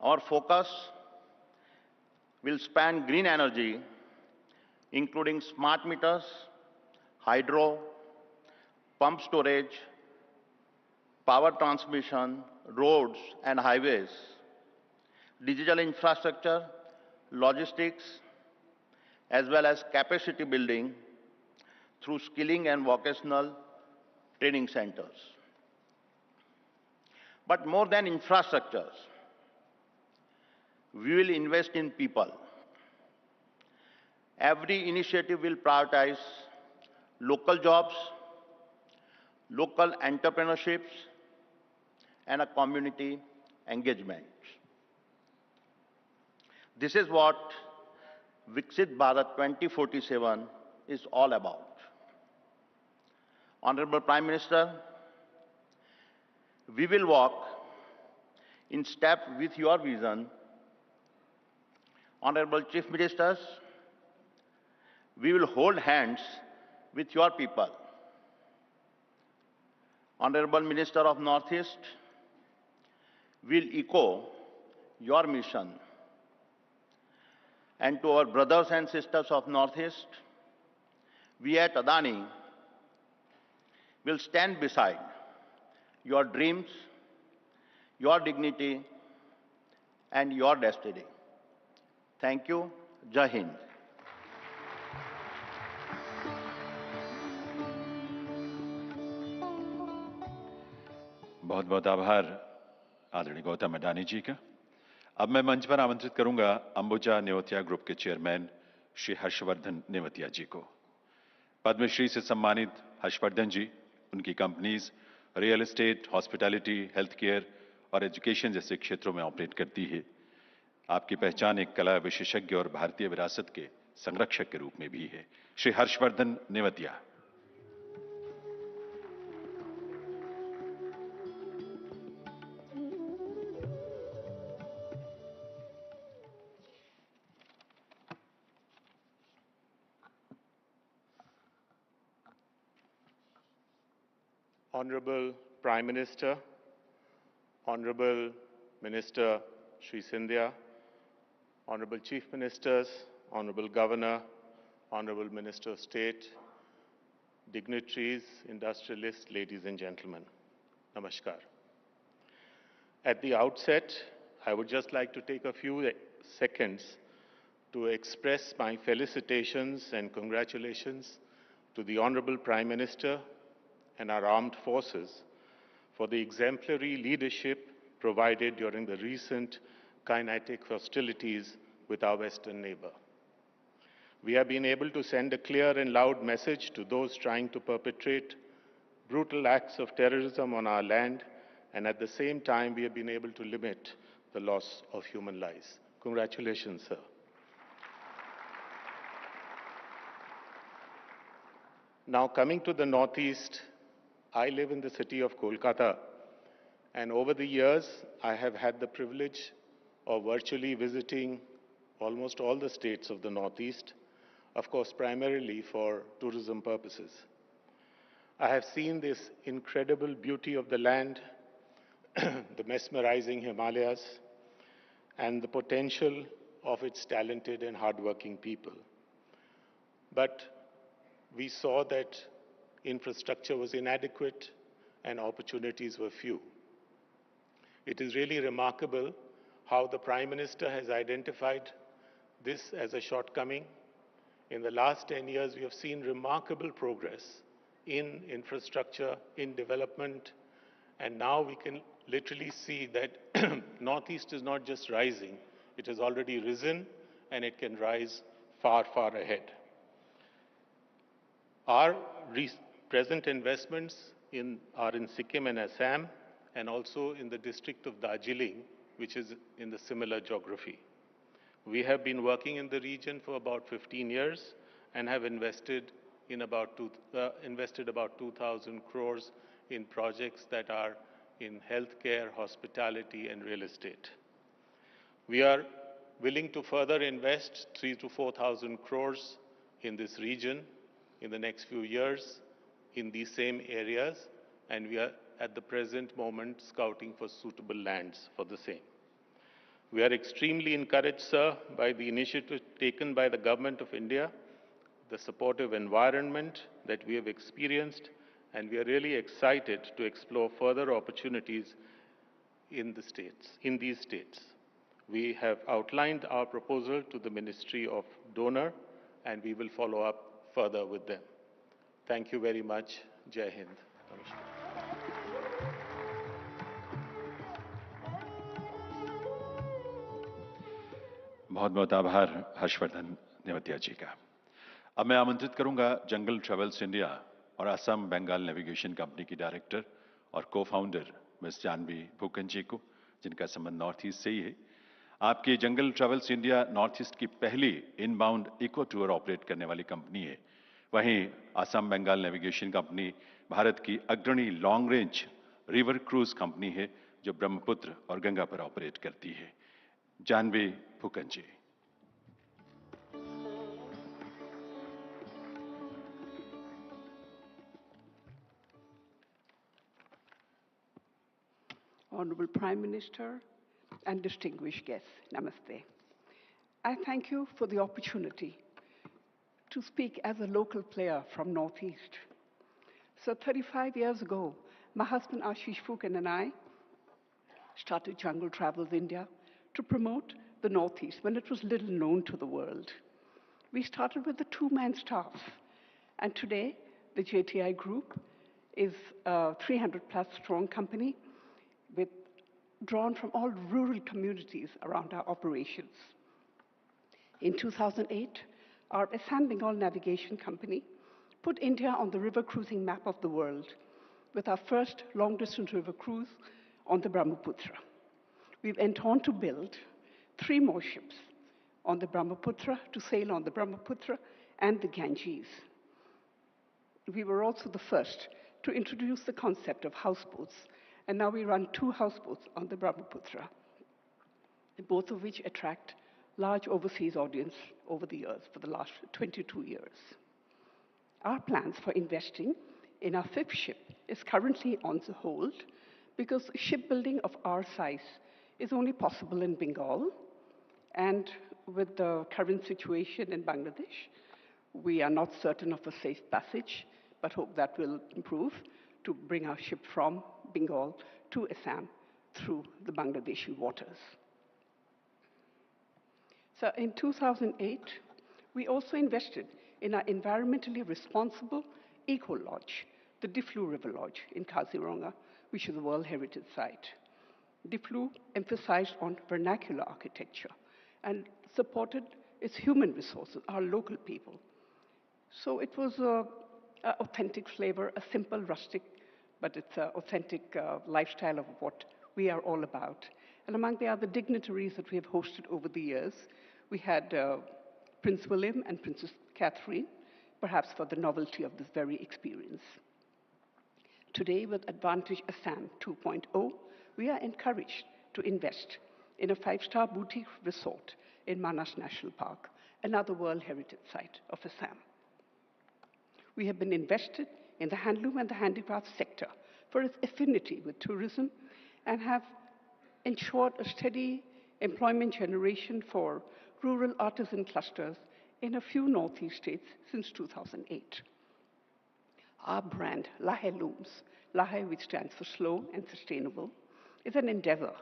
S8: Our focus will span green energy, including smart meters, hydro, pump storage, power transmission, roads and highways, digital infrastructure, logistics, as well as capacity building through skilling and vocational training centers. But more than infrastructures, we will invest in people. Every initiative will prioritize local jobs, local entrepreneurships, and a community engagement. This is what Viksit Bharat 2047 is all about. Honorable Prime Minister, we will walk in step with your vision. Honorable Chief Ministers, we will hold hands with your people. Honorable Minister of Northeast, will echo your mission. And to our brothers and sisters of Northeast, we at Adani will stand beside your dreams, your dignity, and your destiny. Thank you. Jai Hind.
S1: बहुत बहुत आभार आदरणीय गौतम अडानी जी का। अब मैं मंच पर आमंत्रित करूंगा अंबुजा नेवतिया ग्रुप के चेयरमैन श्री हर्षवर्धन नेवतिया जी को। पद्मश्री से सम्मानित हर्षवर्धन जी उनकी companies real estate, hospitality, health care और एजुकेशन जैसे क्षेत्रों में ऑपरेट करती है। आपकी पहचान एक कला विशेषज्ञ और भारतीय विरासत के संरक्षक के रूप में भी है। Shri Harshvardhan Nevatia.
S9: Honorable Prime Minister, Honorable Minister Shri Scindia, Honorable Chief Ministers, Honorable Governor, Honorable Minister of State, dignitaries, industrialists, ladies and gentlemen, Namaskar. At the outset, I would just like to take a few seconds to express my felicitations and congratulations to the Honorable Prime Minister and our armed forces for the exemplary leadership provided during the recent kinetic hostilities with our western neighbor. We have been able to send a clear and loud message to those trying to perpetrate brutal acts of terrorism on our land, and at the same time we have been able to limit the loss of human lives. Congratulations, sir. Now coming to the Northeast, I live in the city of Kolkata, and over the years, I have had the privilege of virtually visiting almost all the states of the Northeast, of course, primarily for tourism purposes. I have seen this incredible beauty of the land, the mesmerizing Himalayas, and the potential of its talented and hardworking people. But we saw that infrastructure was inadequate and opportunities were few. It is really remarkable how the Prime Minister has identified this as a shortcoming. In the last 10 years, we have seen remarkable progress in infrastructure, in development, and now we can literally see that Northeast is not just rising, it has already risen and it can rise far, far ahead. Our present investments are in Sikkim and Assam, and also in the district of Darjeeling, which is in the similar geography. We have been working in the region for about 15 years and have invested about 2,000 crores in projects that are in healthcare, hospitality, and real estate. We are willing to further invest 3,000 to 4,000 crores in this region in the next few years in these same areas, and we are at the present moment scouting for suitable lands for the same. We are extremely encouraged, sir, by the initiative taken by the Government of India, the supportive environment that we have experienced, and we are really excited to explore further opportunities in these states. We have outlined our proposal to the Ministry of Donor, and we will follow up further with them. Thank you very much. Jai Hind. Namaskar.
S1: बहुत बहुत आभार हर्षवर्धन नेवतिया जी का। अब मैं आमंत्रित करूंगा जंगल travels India और Assam Bengal navigation company की डायरेक्टर और को-फाउंडर मिस जानवी फूकन जी को, जिनका संबंध नॉर्थ ईस्ट से ही है। आपकी जंगल ट्रेवल्स इंडिया नॉर्थ ईस्ट की पहली इनबाउंड इको टूर ऑपरेट करने वाली कंपनी है। वहीं असम बंगाल नेविगेशन कंपनी भारत की अग्रणी long range river cruise company है, जो ब्रह्मपुत्र और गंगा पर ऑपरेट करती है। जानवी फूकन जी।
S10: Honorable Prime Minister and distinguished guests, Namaste. I thank you for the opportunity to speak as a local player from Northeast. So 35 years ago, my husband Ashish Fukan and I started Jungle Travels India to promote the Northeast when it was little known to the world. We started with a two-man staff, and today the JTI Group is a 300-plus strong company drawn from all rural communities around our operations. In 2008, our Assam Bengal Navigation Company put India on the river cruising map of the world with our first long-distance river cruise on the Brahmaputra. We went on to build 3 more ships on the Brahmaputra to sail on the Brahmaputra and the Ganges. We were also the first to introduce the concept of houseboats, and now we run 2 houseboats on the Brahmaputra, both of which attract large overseas audience over the years, for the last 22 years. Our plans for investing in our 5th ship is currently on the hold because shipbuilding of our size is only possible in Bengal, and with the current situation in Bangladesh, we are not certain of a safe passage, but hope that will improve to bring our ship from Bengal to Assam through the Bangladeshi waters. So in 2008, we also invested in our environmentally responsible eco-lodge, the Diflu River Lodge in Kaziranga, which is a World Heritage Site. Diflu emphasized on vernacular architecture and supported its human resources, our local people. So it was an authentic flavor, a simple, rustic, but it's an authentic lifestyle of what we are all about. And among the other dignitaries that we have hosted over the years, we had Prince William and Princess Catherine, perhaps for the novelty of this very experience. Today, with Advantage Assam 2.0, we are encouraged to invest in a 5-star boutique resort in Manas National Park, another World Heritage Site of Assam. We have been invested in the handloom and the handicraft sector for its affinity with tourism and have ensured a steady employment generation for rural artisan clusters in a few Northeast states since 2008. Our brand, Lahe Looms, Lahe, which stands for slow and sustainable, is an endeavor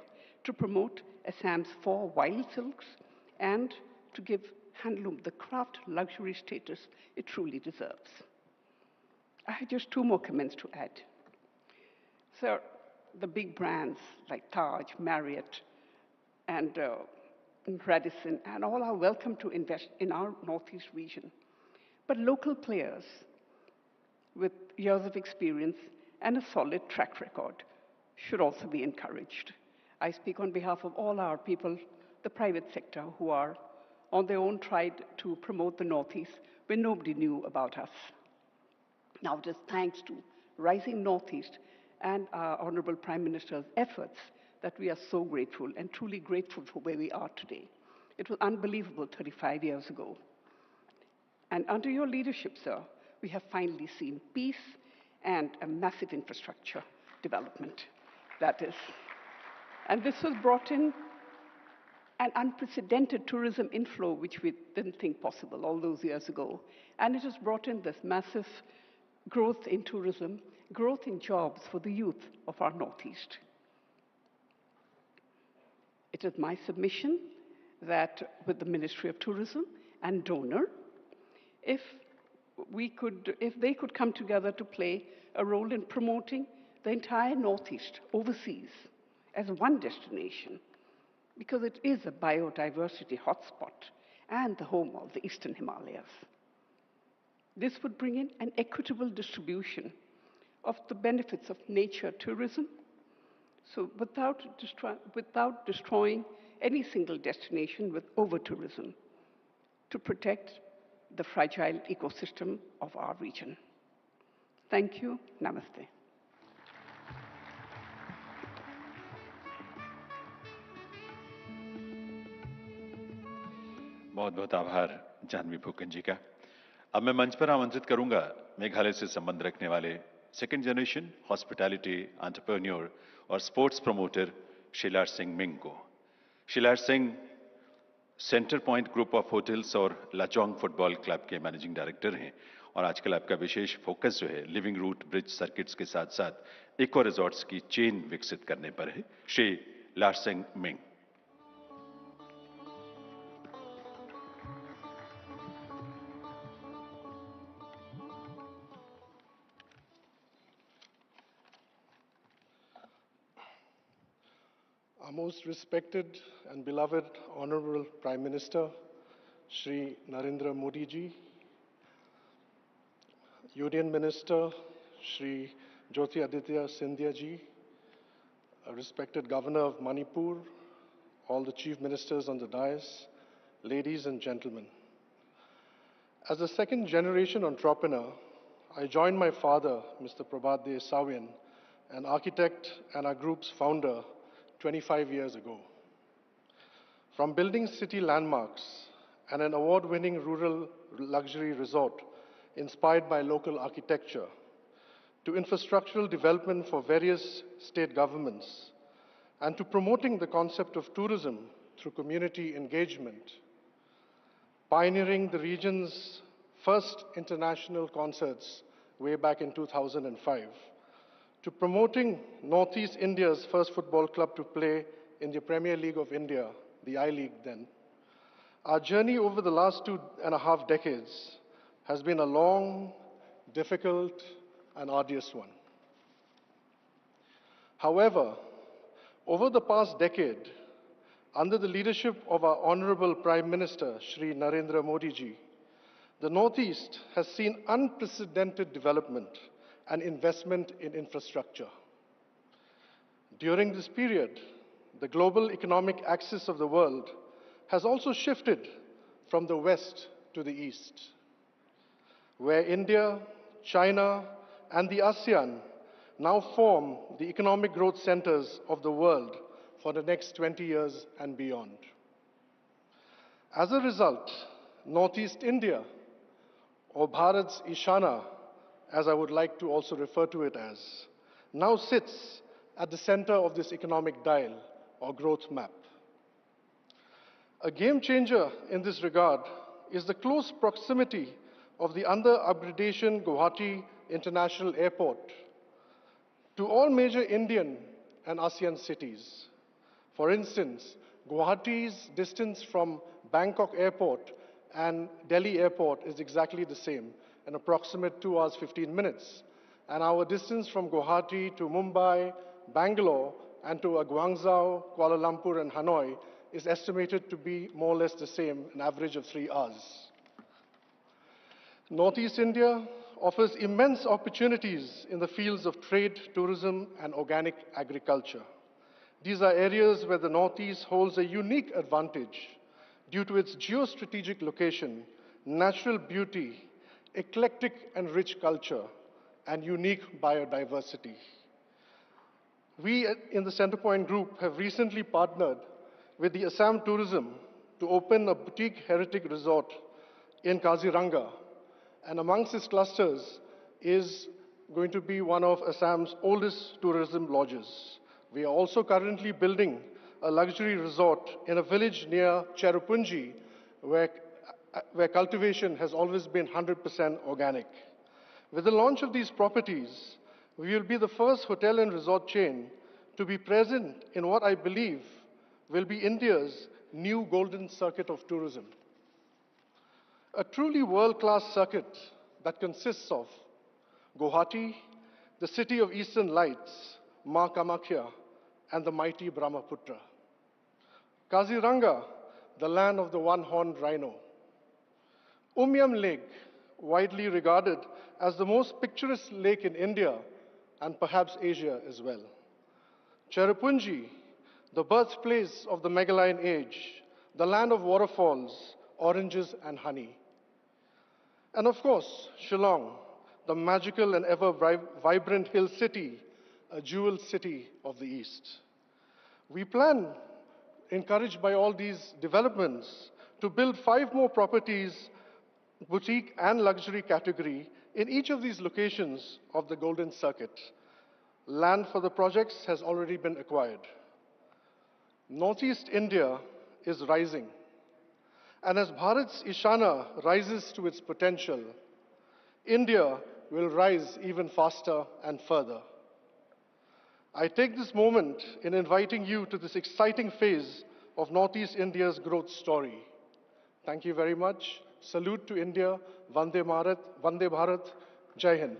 S10: to promote Assam's 4 wild silks and to give handloom the craft luxury status it truly deserves. I have just 2 more comments to add. So the big brands like Taj, Marriott, and Radisson, and all are welcome to invest in our Northeast region. But local players with years of experience and a solid track record should also be encouraged. I speak on behalf of all our people, the private sector, who are on their own tried to promote the Northeast when nobody knew about us. Now, it is thanks to Rising Northeast and our Honorable Prime Minister's efforts that we are so grateful and truly grateful for where we are today. It was unbelievable 35 years ago. And under your leadership, sir, we have finally seen peace and a massive infrastructure development. That is. And this has brought in an unprecedented tourism inflow, which we didn't think possible all those years ago. And it has brought in this massive growth in tourism growth in jobs for the youth of our Northeast. It is my submission that with the Ministry of Tourism and donor, if they could come together to play a role in promoting the entire Northeast overseas as one destination, because it is a biodiversity hotspot and the home of the Eastern Himalayas. This would bring in an equitable distribution of the benefits of nature tourism, so without destroying any single destination with over-tourism, to protect the fragile ecosystem of our region. Thank you. Namaste.
S1: बहुत बहुत आभार जानवी फूकन जी का। अब मैं मंच पर आमंत्रित करूंगा मेघालय से संबंध रखने वाले सेकंड जनरेशन हॉस्पिटैलिटी एंटरप्रेन्योर और स्पोर्ट्स प्रमोटर शिलार सिंह मिंग को। Shilar Singh centre point group of hotels और लाचोंग फुटबॉल क्लब के मैनेजिंग डायरेक्टर हैं और आजकल आपका विशेष फोकस जो है लिविंग रूट ब्रिज सर्किट्स के साथ साथ इको रिजॉर्ट्स की चेन विकसित करने पर है। श्री लार Singh Ming.
S11: Our most respected and beloved Honorable Prime Minister, Shri Narendra Modi ji, Union Minister, Shri Jyoti Aditya Scindia ji, a respected Governor of Manipur, all the Chief Ministers on the dais, ladies and gentlemen. As a second generation entrepreneur, I joined my father, Mr. Prabhat De Sawian, an architect and our group's founder, 25 years ago. From building city landmarks and an award-winning rural luxury resort inspired by local architecture, to infrastructural development for various state governments, and to promoting the concept of tourism through community engagement, pioneering the region's first international concerts way back in 2005, to promoting Northeast India's first football club to play in the Premier League of India, the I-League then. Our journey over the last 2.5 decades has been a long, difficult, and arduous one. However, over the past decade, under the leadership of our Honorable Prime Minister, Shri Narendra Modi ji, the Northeast has seen unprecedented development and investment in infrastructure. During this period, the global economic axis of the world has also shifted from the west to the east, where India, China, and the ASEAN now form the economic growth centers of the world for the next 20 years and beyond. As a result, Northeast India, or Bharat's Ishana, as I would like to also refer to it as, now sits at the center of this economic dial or growth map. A game changer in this regard is the close proximity of the under-upgradation Guwahati International Airport to all major Indian and ASEAN cities. For instance, Guwahati's distance from Bangkok Airport and Delhi Airport is exactly the same, an approximate 2 hours, 15 minutes. And our distance from Guwahati to Mumbai, Bangalore, and to Guangzhou, Kuala Lumpur, and Hanoi is estimated to be more or less the same, an average of 3 hours. Northeast India offers immense opportunities in the fields of trade, tourism, and organic agriculture. These are areas where the Northeast holds a unique advantage due to its geostrategic location, natural beauty, eclectic and rich culture, and unique biodiversity. We in the Centrepoint Group have recently partnered with the Assam Tourism to open a boutique heritage resort in Kaziranga, and amongst its clusters is going to be one of Assam's oldest tourism lodges. We are also currently building a luxury resort in a village near Cherrapunji, where cultivation has always been 100% organic. With the launch of these properties, We will be the first hotel and resort chain to be present in what I believe will be India's new golden circuit of tourism. A truly world-class circuit that consists of Guwahati, the city of Eastern Lights, Ma Kamakhya, and the mighty Brahmaputra. Kaziranga, the land of the one-horned rhino. Umyam Lake, widely regarded as the most picturesque lake in India and perhaps Asia as well. Cherrapunji, the birthplace of the Meghalaya age, the land of waterfalls, oranges and honey. And of course, Shillong, the magical and ever vibrant hill city, a jewel city of the East. We plan, encouraged by all these developments, to build 5 more properties, boutique and luxury category, in each of these locations of the Golden Circuit. Land for the projects has already been acquired. Northeast India is rising. And as Bharat's Ishana rises to its potential, India will rise even faster and further. I take this moment in inviting you to this exciting phase of Northeast India's growth story. Thank you very much. Salute to India. Vande Bharat. Jai Hind.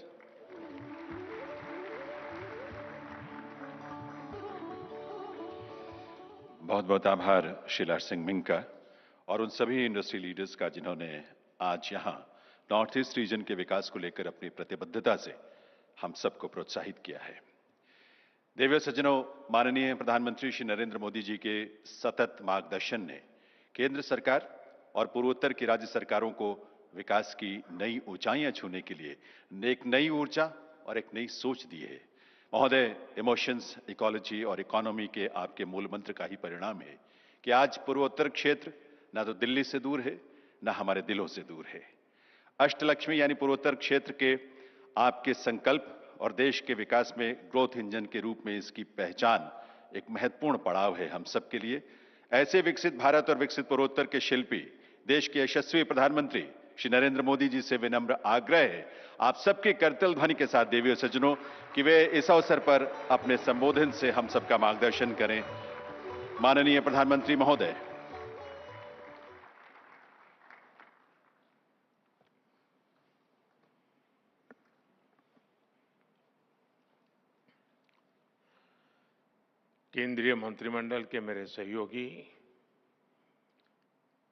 S1: बहुत बहुत आभार Sheila Singh Ming का और उन सभी industry leaders का जिन्होंने आज यहां नॉर्थ ईस्ट रीजन के विकास को लेकर अपनी प्रतिबद्धता से हम सबको प्रोत्साहित किया है। देवियों सज्जनों, माननीय प्रधानमंत्री श्री नरेंद्र मोदी जी के सतत मार्गदर्शन ने केंद्र सरकार और पूर्वोत्तर की राज्य सरकारों को विकास की नई ऊंचाइयां छूने के लिए एक नई ऊर्जा और एक नई सोच दी है। महोदय, इमोशंस, इकोलॉजी और इकोनॉमी के आपके मूल मंत्र का ही परिणाम है कि आज पूर्वोत्तर क्षेत्र ना तो दिल्ली से दूर है, ना हमारे दिलों से दूर है। अष्टलक्ष्मी यानी पूर्वोत्तर क्षेत्र के आपके संकल्प और देश के विकास में ग्रोथ इंजन के रूप में इसकी पहचान एक महत्वपूर्ण पड़ाव है हम सबके लिए। ऐसे विकसित भारत और विकसित पूर्वोत्तर के शिल्पी देश के यशस्वी प्रधानमंत्री श्री नरेंद्र मोदी जी से विनम्र आग्रह है आप सबके करतल ध्वनि के साथ देवियों सज्जनों कि वे इस अवसर पर अपने संबोधन से हम सबका मार्गदर्शन करें। माननीय प्रधानमंत्री महोदय।
S5: केंद्रीय मंत्रिमंडल के मेरे सहयोगी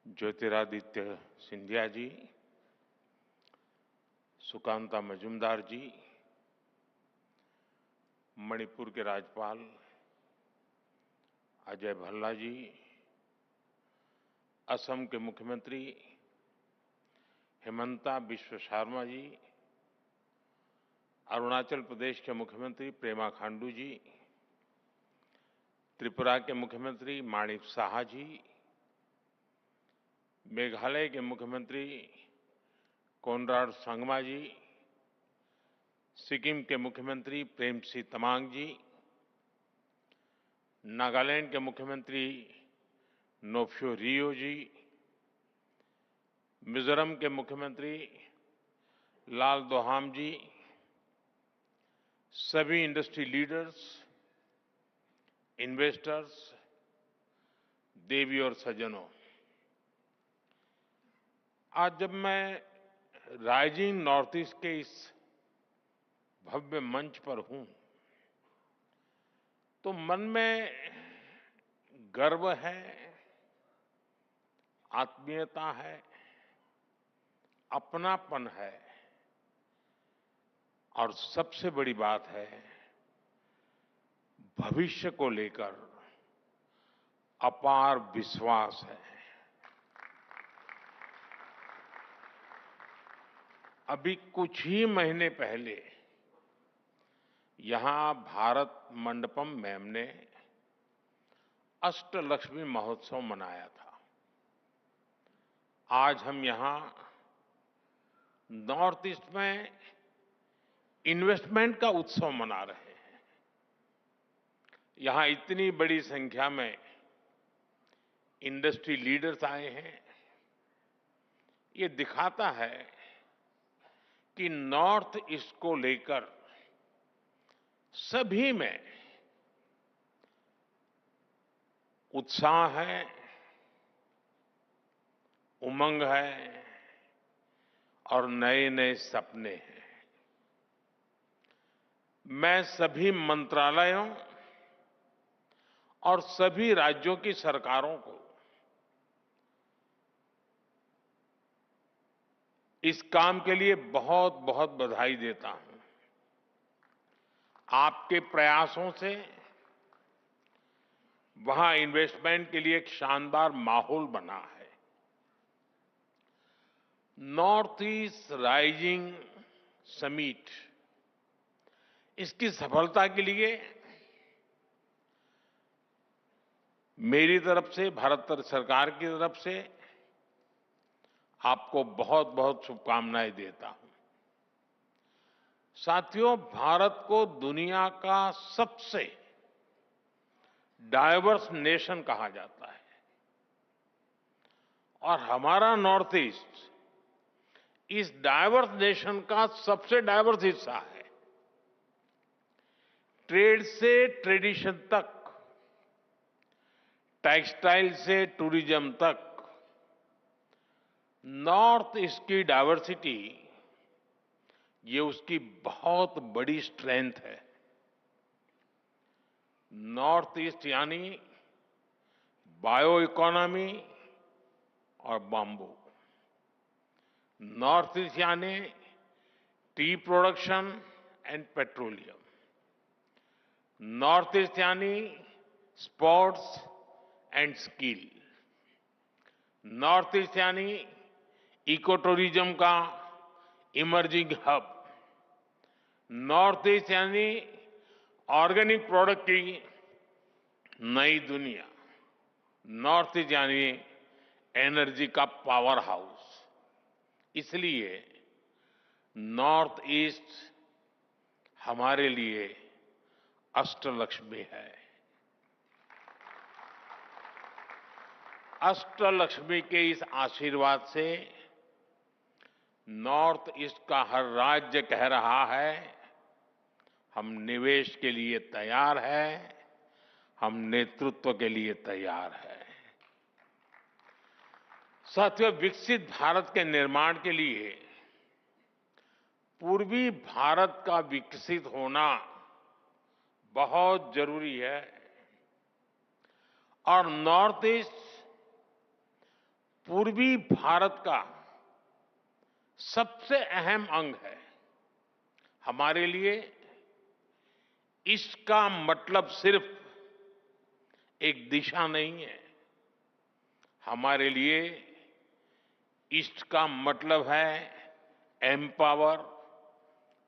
S5: ज्योतिरादित्य सिंधिया जी, सुकांता मजूमदार जी, मणिपुर के राज्यपाल अजय भल्ला जी, असम के मुख्यमंत्री हेमंता बिश्व शर्मा जी, अरुणाचल प्रदेश के मुख्यमंत्री पेमा खांडू जी, त्रिपुरा के मुख्यमंत्री माणिक साहा जी, मेघालय के मुख्यमंत्री कोनराड संगमा जी, सिक्किम के मुख्यमंत्री प्रेमसिंह तमांग जी, नागालैंड के मुख्यमंत्री नोफ्यो रियो जी, मिजोरम के मुख्यमंत्री लाल दोहाम जी, सभी इंडस्ट्री लीडर्स, इन्वेस्टर्स, देवी और सज्जनों, आज जब मैं राइजिंग नॉर्थ ईस्ट के इस भव्य मंच पर हूं तो मन में गर्व है, आत्मीयता है, अपनापन है और सबसे बड़ी बात है भविष्य को लेकर अपार विश्वास है। अभी कुछ ही महीने पहले यहां भारत मंडपम में हमने अष्टलक्ष्मी महोत्सव मनाया था। आज हम यहां नॉर्थ ईस्ट में इन्वेस्टमेंट का उत्सव मना रहे हैं। यहां इतनी बड़ी संख्या में इंडस्ट्री लीडर्स आए हैं। ये दिखाता है कि नॉर्थ ईस्ट को लेकर सभी में उत्साह है, उमंग है और नए नए सपने हैं। मैं सभी मंत्रालयों और सभी राज्यों की सरकारों को इस काम के लिए बहुत बहुत बधाई देता हूं। आपके प्रयासों से वहां इन्वेस्टमेंट के लिए एक शानदार माहौल बना है। नॉर्थ ईस्ट राइजिंग समिट, इसकी सफलता के लिए मेरी तरफ से, भारत सरकार की तरफ से आपको बहुत बहुत शुभकामनाएं देता हूं। साथियों, भारत को दुनिया का सबसे डाइवर्स नेशन कहा जाता है और हमारा नॉर्थ ईस्ट इस डाइवर्स नेशन का सबसे डाइवर्स हिस्सा है। ट्रेड से ट्रेडिशन तक, टेक्सटाइल से टूरिज्म तक, नॉर्थ ईस्ट की डाइवर्सिटी ये उसकी बहुत बड़ी स्ट्रेंथ है। नॉर्थ ईस्ट यानी बायो इकोनॉमी और बाम्बू, नॉर्थ ईस्ट यानी tea production and petroleum, north east यानी sports and skill, north east यानी इको टूरिज्म का इमर्जिंग हब, नॉर्थ ईस्ट यानी ऑर्गेनिक प्रोडक्ट की नई दुनिया, नॉर्थ ईस्ट यानी एनर्जी का पावर हाउस। इसलिए नॉर्थ ईस्ट हमारे लिए अष्टलक्ष्मी है। अष्टलक्ष्मी के इस आशीर्वाद से नॉर्थ ईस्ट का हर राज्य कह रहा है, हम निवेश के लिए तैयार हैं, हम नेतृत्व के लिए तैयार हैं। साथियों, विकसित भारत के निर्माण के लिए पूर्वी भारत का विकसित होना बहुत जरूरी है और नॉर्थ ईस्ट पूर्वी भारत का सबसे अहम अंग है। हमारे लिए ईस्ट का मतलब सिर्फ एक दिशा नहीं है, हमारे लिए ईस्ट का मतलब है empower,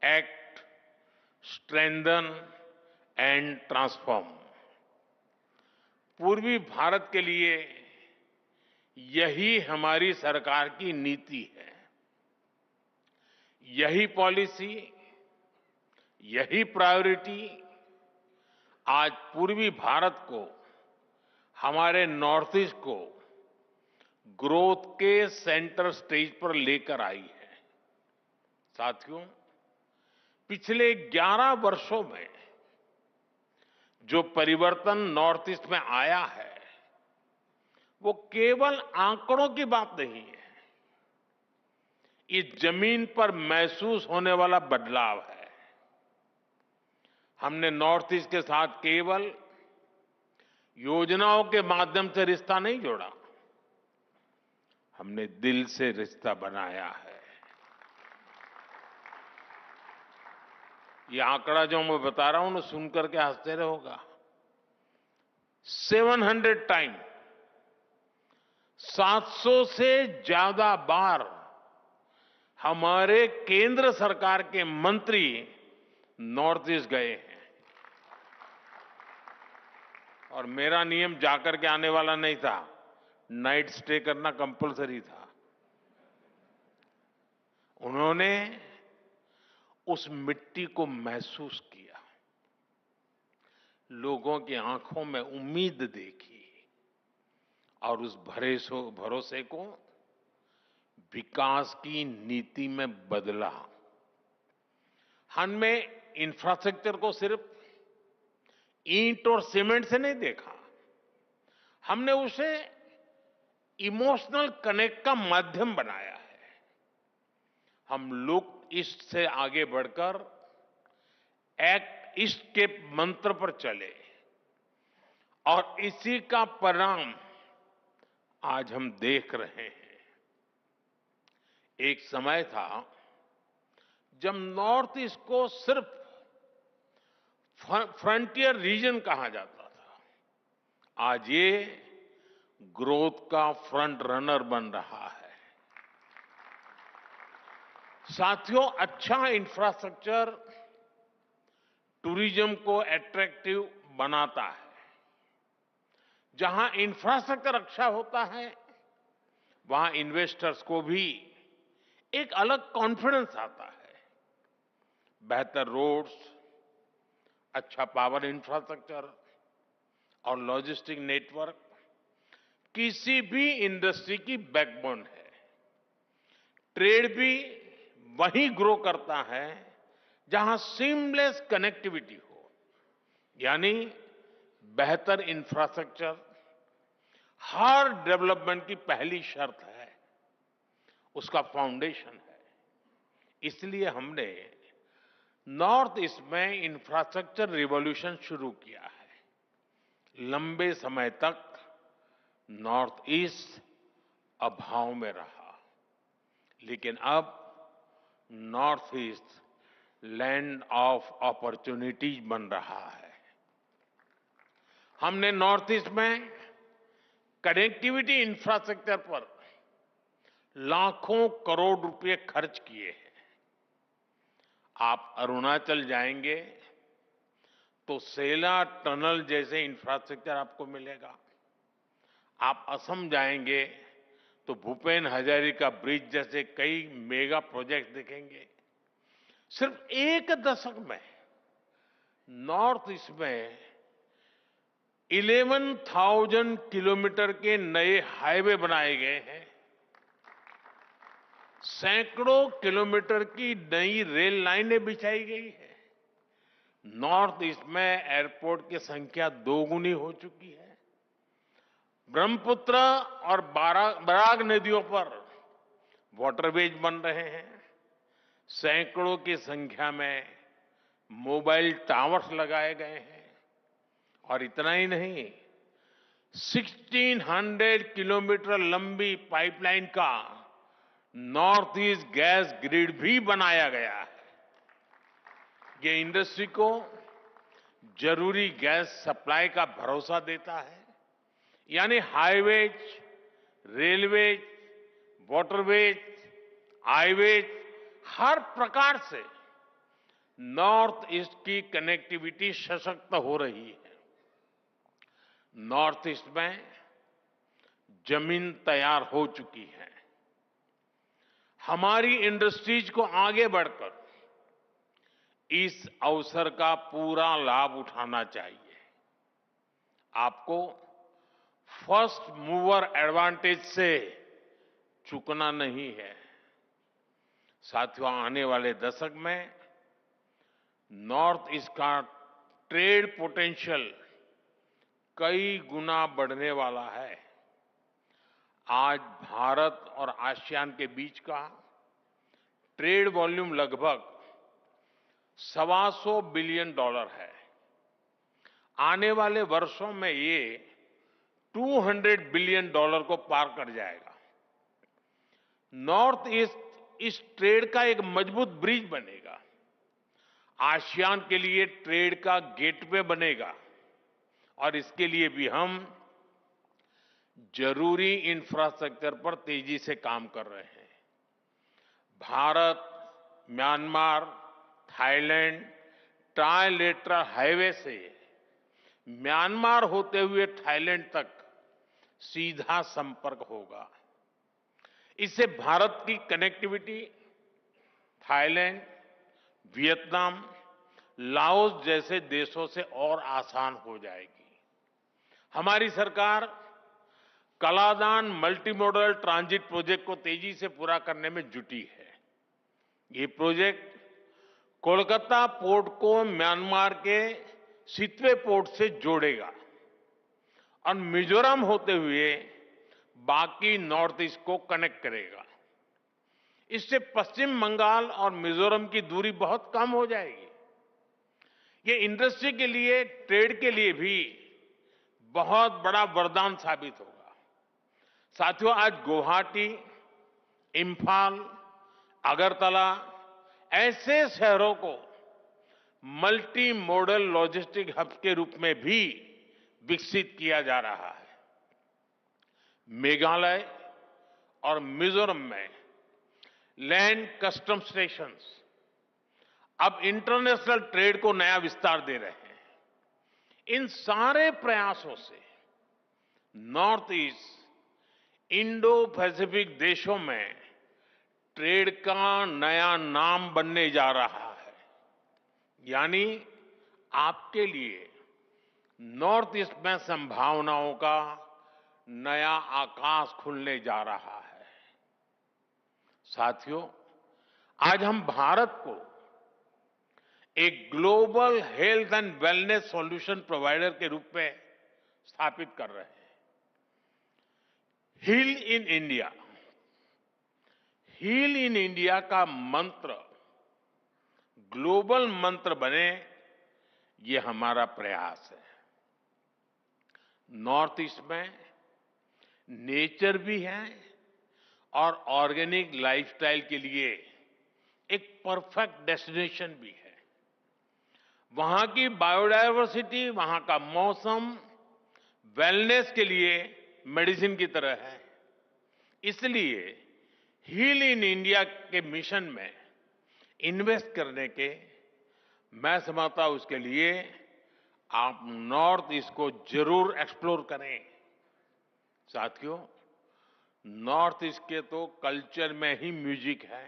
S5: act, strengthen and transform. पूर्वी भारत के लिए यही हमारी सरकार की नीति है। यही पॉलिसी, यही प्रायोरिटी आज पूर्वी भारत को, हमारे नॉर्थ ईस्ट को ग्रोथ के सेंटर स्टेज पर लेकर आई है। साथियों, पिछले 11 वर्षों में जो परिवर्तन नॉर्थ ईस्ट में आया है वो केवल आंकड़ों की बात नहीं है, इस जमीन पर महसूस होने वाला बदलाव है। हमने नॉर्थ ईस्ट के साथ केवल योजनाओं के माध्यम से रिश्ता नहीं जोड़ा, हमने दिल से रिश्ता बनाया है। ये आंकड़ा जो मैं बता रहा हूं ना, सुनकर के आश्चर्य होगा। 700 टाइम, 700 से ज्यादा बार हमारे केंद्र सरकार के मंत्री नॉर्थ ईस्ट गए हैं और मेरा नियम जाकर के आने वाला नहीं था, नाइट स्टे करना कंपलसरी था। उन्होंने उस मिट्टी को महसूस किया, लोगों की आंखों में उम्मीद देखी और उस भरोसे को विकास की नीति में बदला। हमने इंफ्रास्ट्रक्चर को सिर्फ ईंट और सीमेंट से नहीं देखा, हमने उसे इमोशनल कनेक्ट का माध्यम बनाया है। हम लुक ईस्ट से आगे बढ़कर एक्ट ईस्ट के मंत्र पर चले और इसी का परिणाम आज हम देख रहे हैं। एक समय था जब नॉर्थ ईस्ट को सिर्फ फ्रंटियर रीजन कहा जाता था, आज ये ग्रोथ का फ्रंट रनर बन रहा है। साथियों, अच्छा इंफ्रास्ट्रक्चर टूरिज्म को अट्रैक्टिव बनाता है। जहां इंफ्रास्ट्रक्चर अच्छा होता है, वहां इन्वेस्टर्स को भी एक अलग कॉन्फिडेंस आता है। बेहतर रोड्स, अच्छा पावर इंफ्रास्ट्रक्चर और लॉजिस्टिक नेटवर्क किसी भी इंडस्ट्री की बैकबोन है। ट्रेड भी वहीं ग्रो करता है जहां सीमलेस कनेक्टिविटी हो, यानी बेहतर इंफ्रास्ट्रक्चर हर डेवलपमेंट की पहली शर्त है, उसका फाउंडेशन है। इसलिए हमने नॉर्थ ईस्ट में इंफ्रास्ट्रक्चर रिवॉल्यूशन शुरू किया है। लंबे समय तक नॉर्थ ईस्ट अभाव में रहा, लेकिन अब north east land of opportunities बन रहा है। हमने नॉर्थ ईस्ट में कनेक्टिविटी इंफ्रास्ट्रक्चर पर लाखों करोड़ रुपए खर्च किए हैं। आप अरुणाचल जाएंगे तो सेला टनल जैसे इंफ्रास्ट्रक्चर आपको मिलेगा। आप असम जाएंगे तो भूपेन हजारिका ब्रिज जैसे कई मेगा प्रोजेक्ट दिखेंगे। सिर्फ एक दशक में नॉर्थ ईस्ट में 11,000 किलोमीटर के नए हाईवे बनाए गए हैं। सैकड़ों किलोमीटर की नई रेल लाइनें बिछाई गई है। नॉर्थ ईस्ट में एयरपोर्ट की संख्या दोगुनी हो चुकी है। ब्रह्मपुत्र और बराग नदियों पर वाटरवेज बन रहे हैं। सैकड़ों की संख्या में मोबाइल टावर्स लगाए गए हैं। और इतना ही नहीं, 1600 किलोमीटर लंबी पाइपलाइन का नॉर्थ ईस्ट गैस ग्रिड भी बनाया गया है। ये इंडस्ट्री को जरूरी गैस सप्लाई का भरोसा देता है। यानी हाईवेज, रेलवेज, वाटरवेज, हाईवेज, हर प्रकार से नॉर्थ ईस्ट की कनेक्टिविटी सशक्त हो रही है। नॉर्थ ईस्ट में जमीन तैयार हो चुकी है। हमारी इंडस्ट्रीज को आगे बढ़कर इस अवसर का पूरा लाभ उठाना चाहिए। आपको फर्स्ट मूवर एडवांटेज से चूकना नहीं है। साथियों, आने वाले दशक में नॉर्थ ईस्ट का ट्रेड पोटेंशियल कई गुना बढ़ने वाला है। आज भारत और आसियान के बीच का ट्रेड वॉल्यूम लगभग $125 बिलियन है। आने वाले वर्षों में ये $200 बिलियन को पार कर जाएगा। नॉर्थ ईस्ट इस ट्रेड का एक मजबूत ब्रिज बनेगा। आसियान के लिए ट्रेड का गेटवे बनेगा और इसके लिए भी हम जरूरी इंफ्रास्ट्रक्चर पर तेजी से काम कर रहे हैं। Bharat, Myanmar, Thailand trilateral highway से म्यांमार होते हुए थाईलैंड तक सीधा संपर्क होगा। इससे भारत की कनेक्टिविटी थाईलैंड, वियतनाम, लाओस जैसे देशों से और आसान हो जाएगी। हमारी सरकार Kaladan multi modal transit project को तेजी से पूरा करने में जुटी है। ये प्रोजेक्ट कोलकाता पोर्ट को म्यांमार के सितवे पोर्ट से जोड़ेगा और मिजोरम होते हुए बाकी नॉर्थ ईस्ट को कनेक्ट करेगा। इससे पश्चिम बंगाल और मिजोरम की दूरी बहुत कम हो जाएगी। ये इंडस्ट्री के लिए, ट्रेड के लिए भी बहुत बड़ा वरदान साबित होगा। साथियों, आज गुवाहाटी, इंफाल, अगरतला ऐसे शहरों को मल्टी मॉडल लॉजिस्टिक हब के रूप में भी विकसित किया जा रहा है। मेघालय और मिजोरम में लैंड कस्टम स्टेशंस अब इंटरनेशनल ट्रेड को नया विस्तार दे रहे हैं। इन सारे प्रयासों से नॉर्थ ईस्ट इंडो पैसिफिक देशों में ट्रेड का नया नाम बनने जा रहा है। यानी आपके लिए नॉर्थ ईस्ट में संभावनाओं का नया आकाश खुलने जा रहा है। साथियों, आज हम भारत को एक global health and wellness solution provider के रूप में स्थापित कर रहे हैं। Heal in India, heal in India का मंत्र ग्लोबल मंत्र बने, ये हमारा प्रयास है। नॉर्थ ईस्ट में नेचर भी है और ऑर्गेनिक लाइफस्टाइल के लिए एक परफेक्ट डेस्टिनेशन भी है। वहां की बायोडायवर्सिटी, वहां का मौसम वेलनेस के लिए मेडिसिन की तरह है। इसलिए हील इन इंडिया के मिशन में इन्वेस्ट करने के, मैं समझता हूं उसके लिए आप नॉर्थ ईस्ट को जरूर एक्सप्लोर करें। साथियों, नॉर्थ ईस्ट के तो कल्चर में ही म्यूजिक है,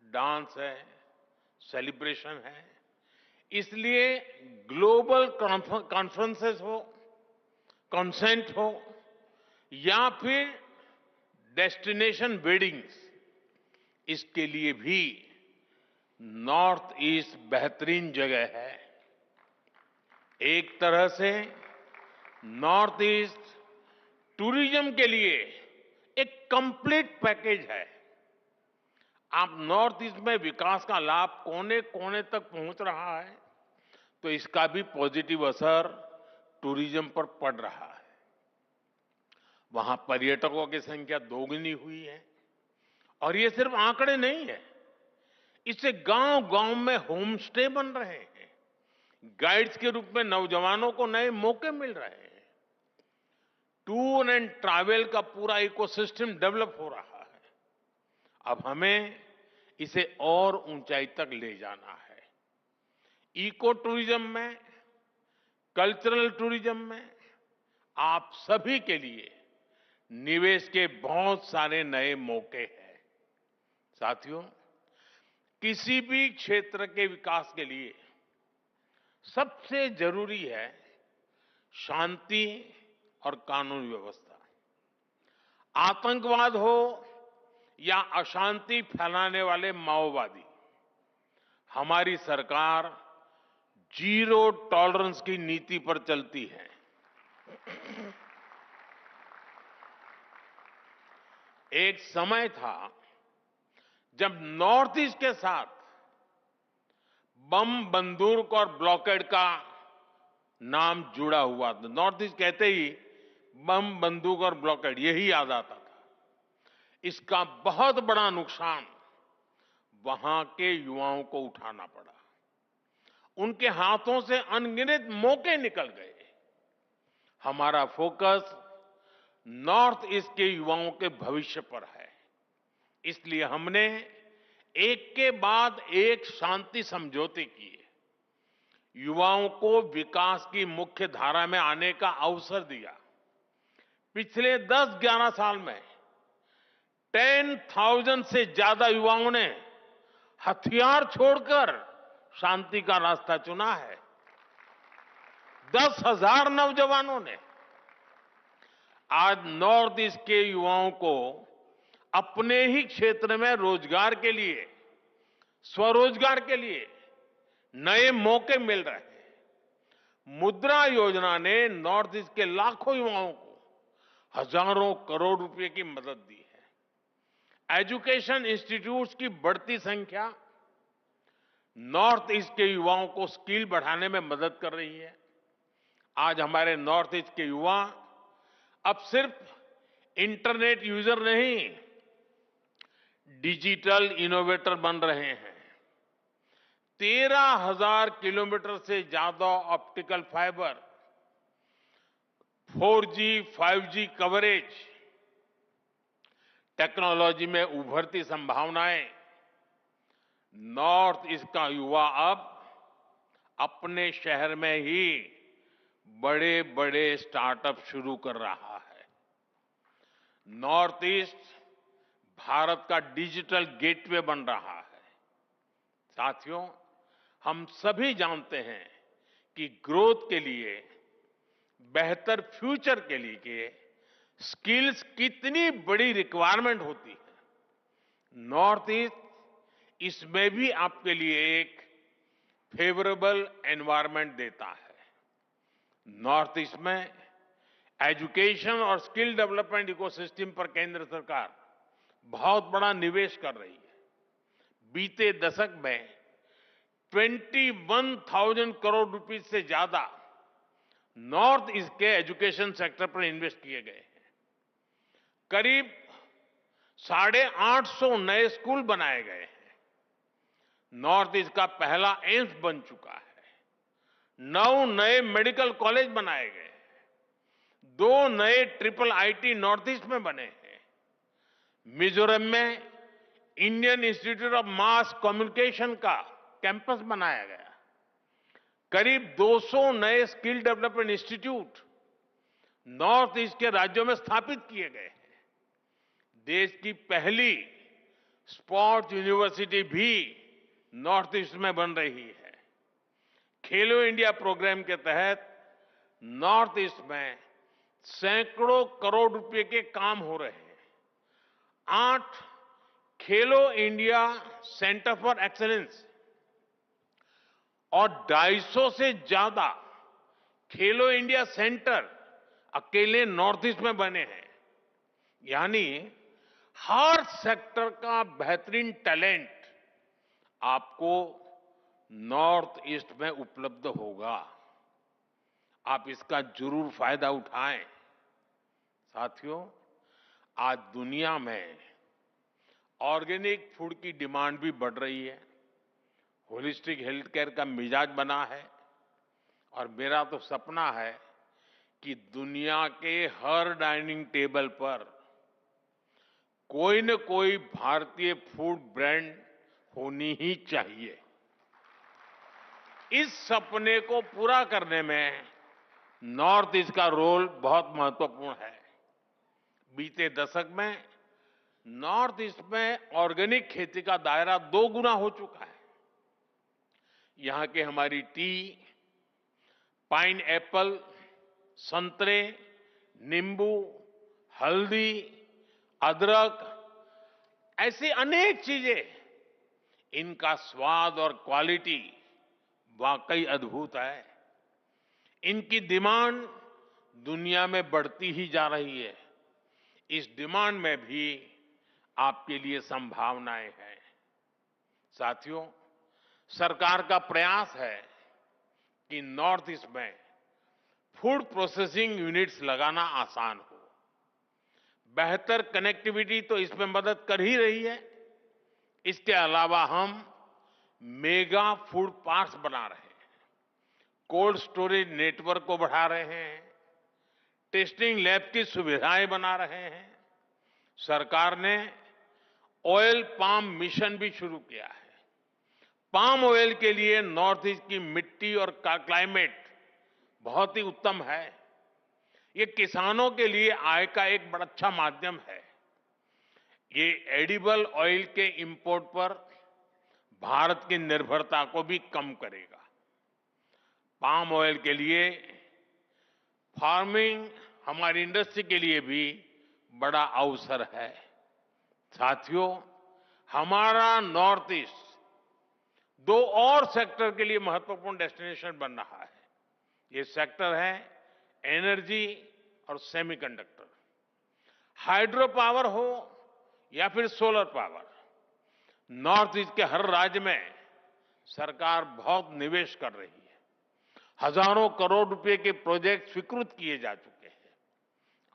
S5: डांस है, सेलिब्रेशन है। इसलिए ग्लोबल कॉन्फ्रेंसेस हो, कॉन्सेंट हो या फिर डेस्टिनेशन वेडिंग्स, इसके लिए भी नॉर्थ ईस्ट बेहतरीन जगह है। एक तरह से नॉर्थ ईस्ट टूरिज्म के लिए एक कंप्लीट पैकेज है। आप नॉर्थ ईस्ट में विकास का लाभ कोने कोने तक पहुंच रहा है, तो इसका भी पॉजिटिव असर टूरिज्म पर पड़ रहा है। वहां पर्यटकों की संख्या दोगुनी हुई है और ये सिर्फ आंकड़े नहीं है। इससे गांव-गांव में होम स्टे बन रहे हैं। गाइड्स के रूप में नौजवानों को नए मौके मिल रहे हैं। टूर एंड ट्रैवल का पूरा इकोसिस्टम डेवलप हो रहा है। अब हमें इसे और ऊंचाई तक ले जाना है। इको टूरिज्म में, कल्चरल टूरिज्म में आप सभी के लिए निवेश के बहुत सारे नए मौके हैं। साथियों, किसी भी क्षेत्र के विकास के लिए सबसे जरूरी है शांति और कानून व्यवस्था। आतंकवाद हो या अशांति फैलाने वाले माओवादी, हमारी सरकार जीरो टॉलरेंस की नीति पर चलती है। एक समय था जब नॉर्थ ईस्ट के साथ बम, बंदूक और ब्लॉकेड का नाम जुड़ा हुआ था। नॉर्थ ईस्ट कहते ही बम, बंदूक और ब्लॉकेड यही याद आता था। इसका बहुत बड़ा नुकसान वहां के युवाओं को उठाना पड़ा। उनके हाथों से अनगिनत मौके निकल गए। हमारा फोकस नॉर्थ ईस्ट के युवाओं के भविष्य पर है। इसलिए हमने एक के बाद एक शांति समझौते किए, युवाओं को विकास की मुख्य धारा में आने का अवसर दिया। पिछले 10-11 साल में 10,000 से ज्यादा युवाओं ने हथियार छोड़कर शांति का रास्ता चुना है। 10,000 नौजवानों ने। आज नॉर्थ ईस्ट के युवाओं को अपने ही क्षेत्र में रोजगार के लिए, स्वरोजगार के लिए नए मौके मिल रहे हैं। मुद्रा योजना ने नॉर्थ ईस्ट के लाखों युवाओं को हजारों करोड़ रुपए की मदद दी है। एजुकेशन इंस्टीट्यूट्स की बढ़ती संख्या नॉर्थ ईस्ट के युवाओं को स्किल बढ़ाने में मदद कर रही है। आज हमारे नॉर्थ ईस्ट के युवा अब सिर्फ इंटरनेट यूजर नहीं, डिजिटल इनोवेटर बन रहे हैं। 13,000 किलोमीटर से ज्यादा optical fibre, 4G, 5G coverage, technology में उभरती संभावनाएं। नॉर्थ ईस्ट का युवा अब अपने शहर में ही बड़े बड़े स्टार्टअप शुरू कर रहा है। नॉर्थ ईस्ट भारत का डिजिटल गेटवे बन रहा है। साथियों, हम सभी जानते हैं कि ग्रोथ के लिए, बेहतर फ्यूचर के लिए स्किल्स कितनी बड़ी रिक्वायरमेंट होती है। नॉर्थ ईस्ट इसमें भी आपके लिए एक फेवरेबल एनवायरनमेंट देता है। नॉर्थ ईस्ट में एजुकेशन और स्किल डेवलपमेंट इकोसिस्टम पर केंद्र सरकार बहुत बड़ा निवेश कर रही है। बीते दशक में 21,000 करोड़ रुपए से ज्यादा नॉर्थ ईस्ट के एजुकेशन सेक्टर पर इन्वेस्ट किए गए हैं। करीब 850 नए स्कूल बनाए गए हैं। नॉर्थ ईस्ट का पहला एम्स बन चुका है। 9 नए मेडिकल कॉलेज बनाए गए हैं। 2 नए ट्रिपल आईटी नॉर्थ ईस्ट में बने हैं। मिजोरम में Indian institute of mass communication का कैंपस बनाया गया। करीब 200 नए skill development institute north east के राज्यों में स्थापित किए गए हैं। देश की पहली स्पोर्ट्स यूनिवर्सिटी भी नॉर्थ ईस्ट में बन रही है। खेलो इंडिया प्रोग्राम के तहत नॉर्थ ईस्ट में सैकड़ों करोड़ रुपए के काम हो रहे हैं। 8 खेलो इंडिया सेंटर फॉर एक्सीलेंस और 250 से ज्यादा खेलो इंडिया सेंटर अकेले नॉर्थ ईस्ट में बने हैं। यानी हर सेक्टर का बेहतरीन टैलेंट आपको नॉर्थ ईस्ट में उपलब्ध होगा। आप इसका जरूर फायदा उठाएं। साथियों, आज दुनिया में ऑर्गेनिक फूड की डिमांड भी बढ़ रही है। होलिस्टिक हेल्थ केयर का मिजाज बना है और मेरा तो सपना है कि दुनिया के हर डाइनिंग टेबल पर कोई न कोई भारतीय फूड ब्रांड होनी ही चाहिए। इस सपने को पूरा करने में नॉर्थ ईस्ट का रोल बहुत महत्वपूर्ण है। बीते दशक में नॉर्थ ईस्ट में ऑर्गेनिक खेती का दायरा 2 गुना हो चुका है। यहां के हमारी टी, पाइन एप्पल, संतरे, नींबू, हल्दी, अदरक, ऐसी अनेक चीजें, इनका स्वाद और क्वालिटी वाकई अद्भुत है। इनकी डिमांड दुनिया में बढ़ती ही जा रही है। इस डिमांड में भी आपके लिए संभावनाएं हैं। साथियों, सरकार का प्रयास है कि नॉर्थ ईस्ट में फूड प्रोसेसिंग यूनिट्स लगाना आसान हो। बेहतर कनेक्टिविटी तो इसमें मदद कर ही रही है। इसके अलावा हम मेगा फूड पार्क्स बना रहे हैं, कोल्ड स्टोरेज नेटवर्क को बढ़ा रहे हैं, टेस्टिंग लैब की सुविधाएं बना रहे हैं। सरकार ने ऑयल पाम मिशन भी शुरू किया है। पाम ऑयल के लिए नॉर्थ ईस्ट की मिट्टी और क्लाइमेट बहुत ही उत्तम है। ये किसानों के लिए आय का एक बड़ा अच्छा माध्यम है। ये एडिबल ऑयल के इंपोर्ट पर भारत की निर्भरता को भी कम करेगा। पाम ऑयल के लिए फार्मिंग हमारी इंडस्ट्री के लिए भी बड़ा अवसर है। साथियों, हमारा नॉर्थ ईस्ट 2 और सेक्टर के लिए महत्वपूर्ण डेस्टिनेशन बन रहा है। ये सेक्टर है एनर्जी और सेमीकंडक्टर। हाइड्रो पावर हो या फिर सोलर पावर, नॉर्थ ईस्ट के हर राज्य में सरकार बहुत निवेश कर रही है। हजारों करोड़ रुपए के प्रोजेक्ट स्वीकृत किए जा चुके हैं।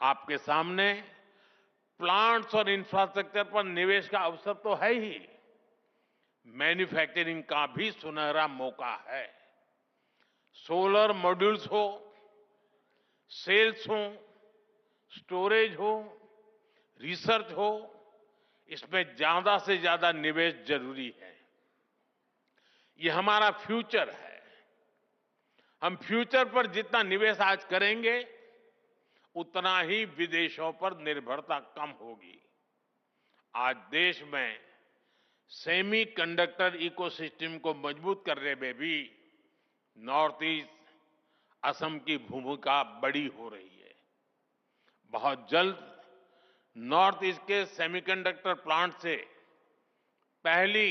S5: आपके सामने प्लांट्स और इंफ्रास्ट्रक्चर पर निवेश का अवसर तो है ही, मैन्युफैक्चरिंग का भी सुनहरा मौका है। सोलर मॉड्यूल्स हो, सेल्स हो, स्टोरेज हो, रिसर्च हो, इसमें ज्यादा से ज्यादा निवेश जरूरी है। ये हमारा फ्यूचर है। हम फ्यूचर पर जितना निवेश आज करेंगे, उतना ही विदेशों पर निर्भरता कम होगी। आज देश में सेमीकंडक्टर इकोसिस्टम को मजबूत करने में भी नॉर्थ ईस्ट, असम की भूमिका बड़ी हो रही है। बहुत जल्द नॉर्थ ईस्ट के सेमीकंडक्टर प्लांट से पहली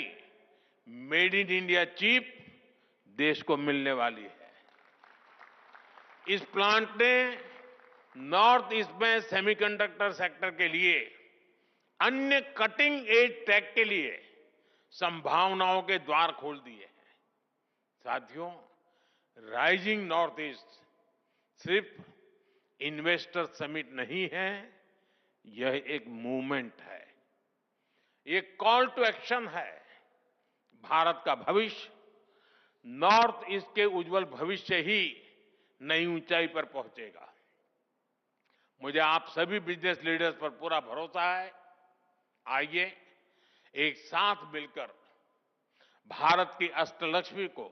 S5: मेड इन इंडिया चिप देश को मिलने वाली है। इस प्लांट ने नॉर्थ ईस्ट में सेमीकंडक्टर सेक्टर के लिए अन्य कटिंग एज टेक के लिए संभावनाओं के द्वार खोल दिए हैं। साथियों, राइजिंग नॉर्थ ईस्ट सिर्फ इन्वेस्टर समिट नहीं है, यह एक मूवमेंट है, एक कॉल टू एक्शन है। भारत का भविष्य नॉर्थ ईस्ट के उज्जवल भविष्य ही नई ऊंचाई पर पहुंचेगा। मुझे आप सभी बिजनेस लीडर्स पर पूरा भरोसा है। आइए एक साथ मिलकर भारत की अष्टलक्ष्मी को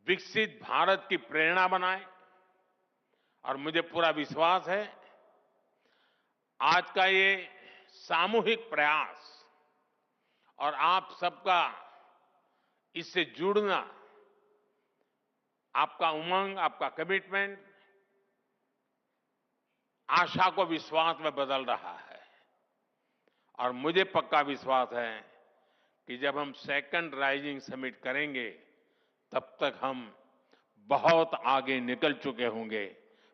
S5: विकसित भारत की प्रेरणा बनाएं। और मुझे पूरा विश्वास है, आज का ये सामूहिक प्रयास और आप सबका इससे जुड़ना, आपका उमंग, आपका कमिटमेंट आशा को विश्वास में बदल रहा है। और मुझे पक्का विश्वास है कि जब हम सेकंड राइजिंग समिट करेंगे, तब तक हम बहुत आगे निकल चुके होंगे।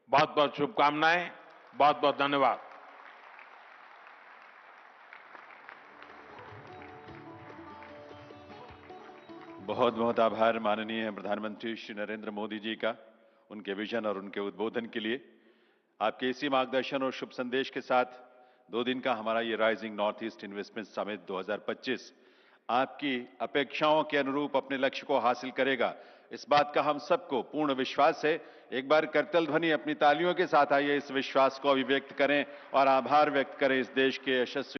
S5: बहुत बहुत शुभकामनाएं, बहुत बहुत धन्यवाद।
S1: बहुत बहुत आभार माननीय प्रधानमंत्री श्री नरेंद्र मोदी जी का, उनके विजन और उनके उद्बोधन के लिए। आपके इसी मार्गदर्शन और शुभ संदेश के साथ 2 दिन का हमारा ये rising north east investment summit 2025 आपकी अपेक्षाओं के अनुरूप अपने लक्ष्य को हासिल करेगा, इस बात का हम सबको पूर्ण विश्वास है। एक बार करतल ध्वनि अपनी तालियों के साथ आइए इस विश्वास को अभिव्यक्त करें और आभार व्यक्त करें इस देश के यशस्वी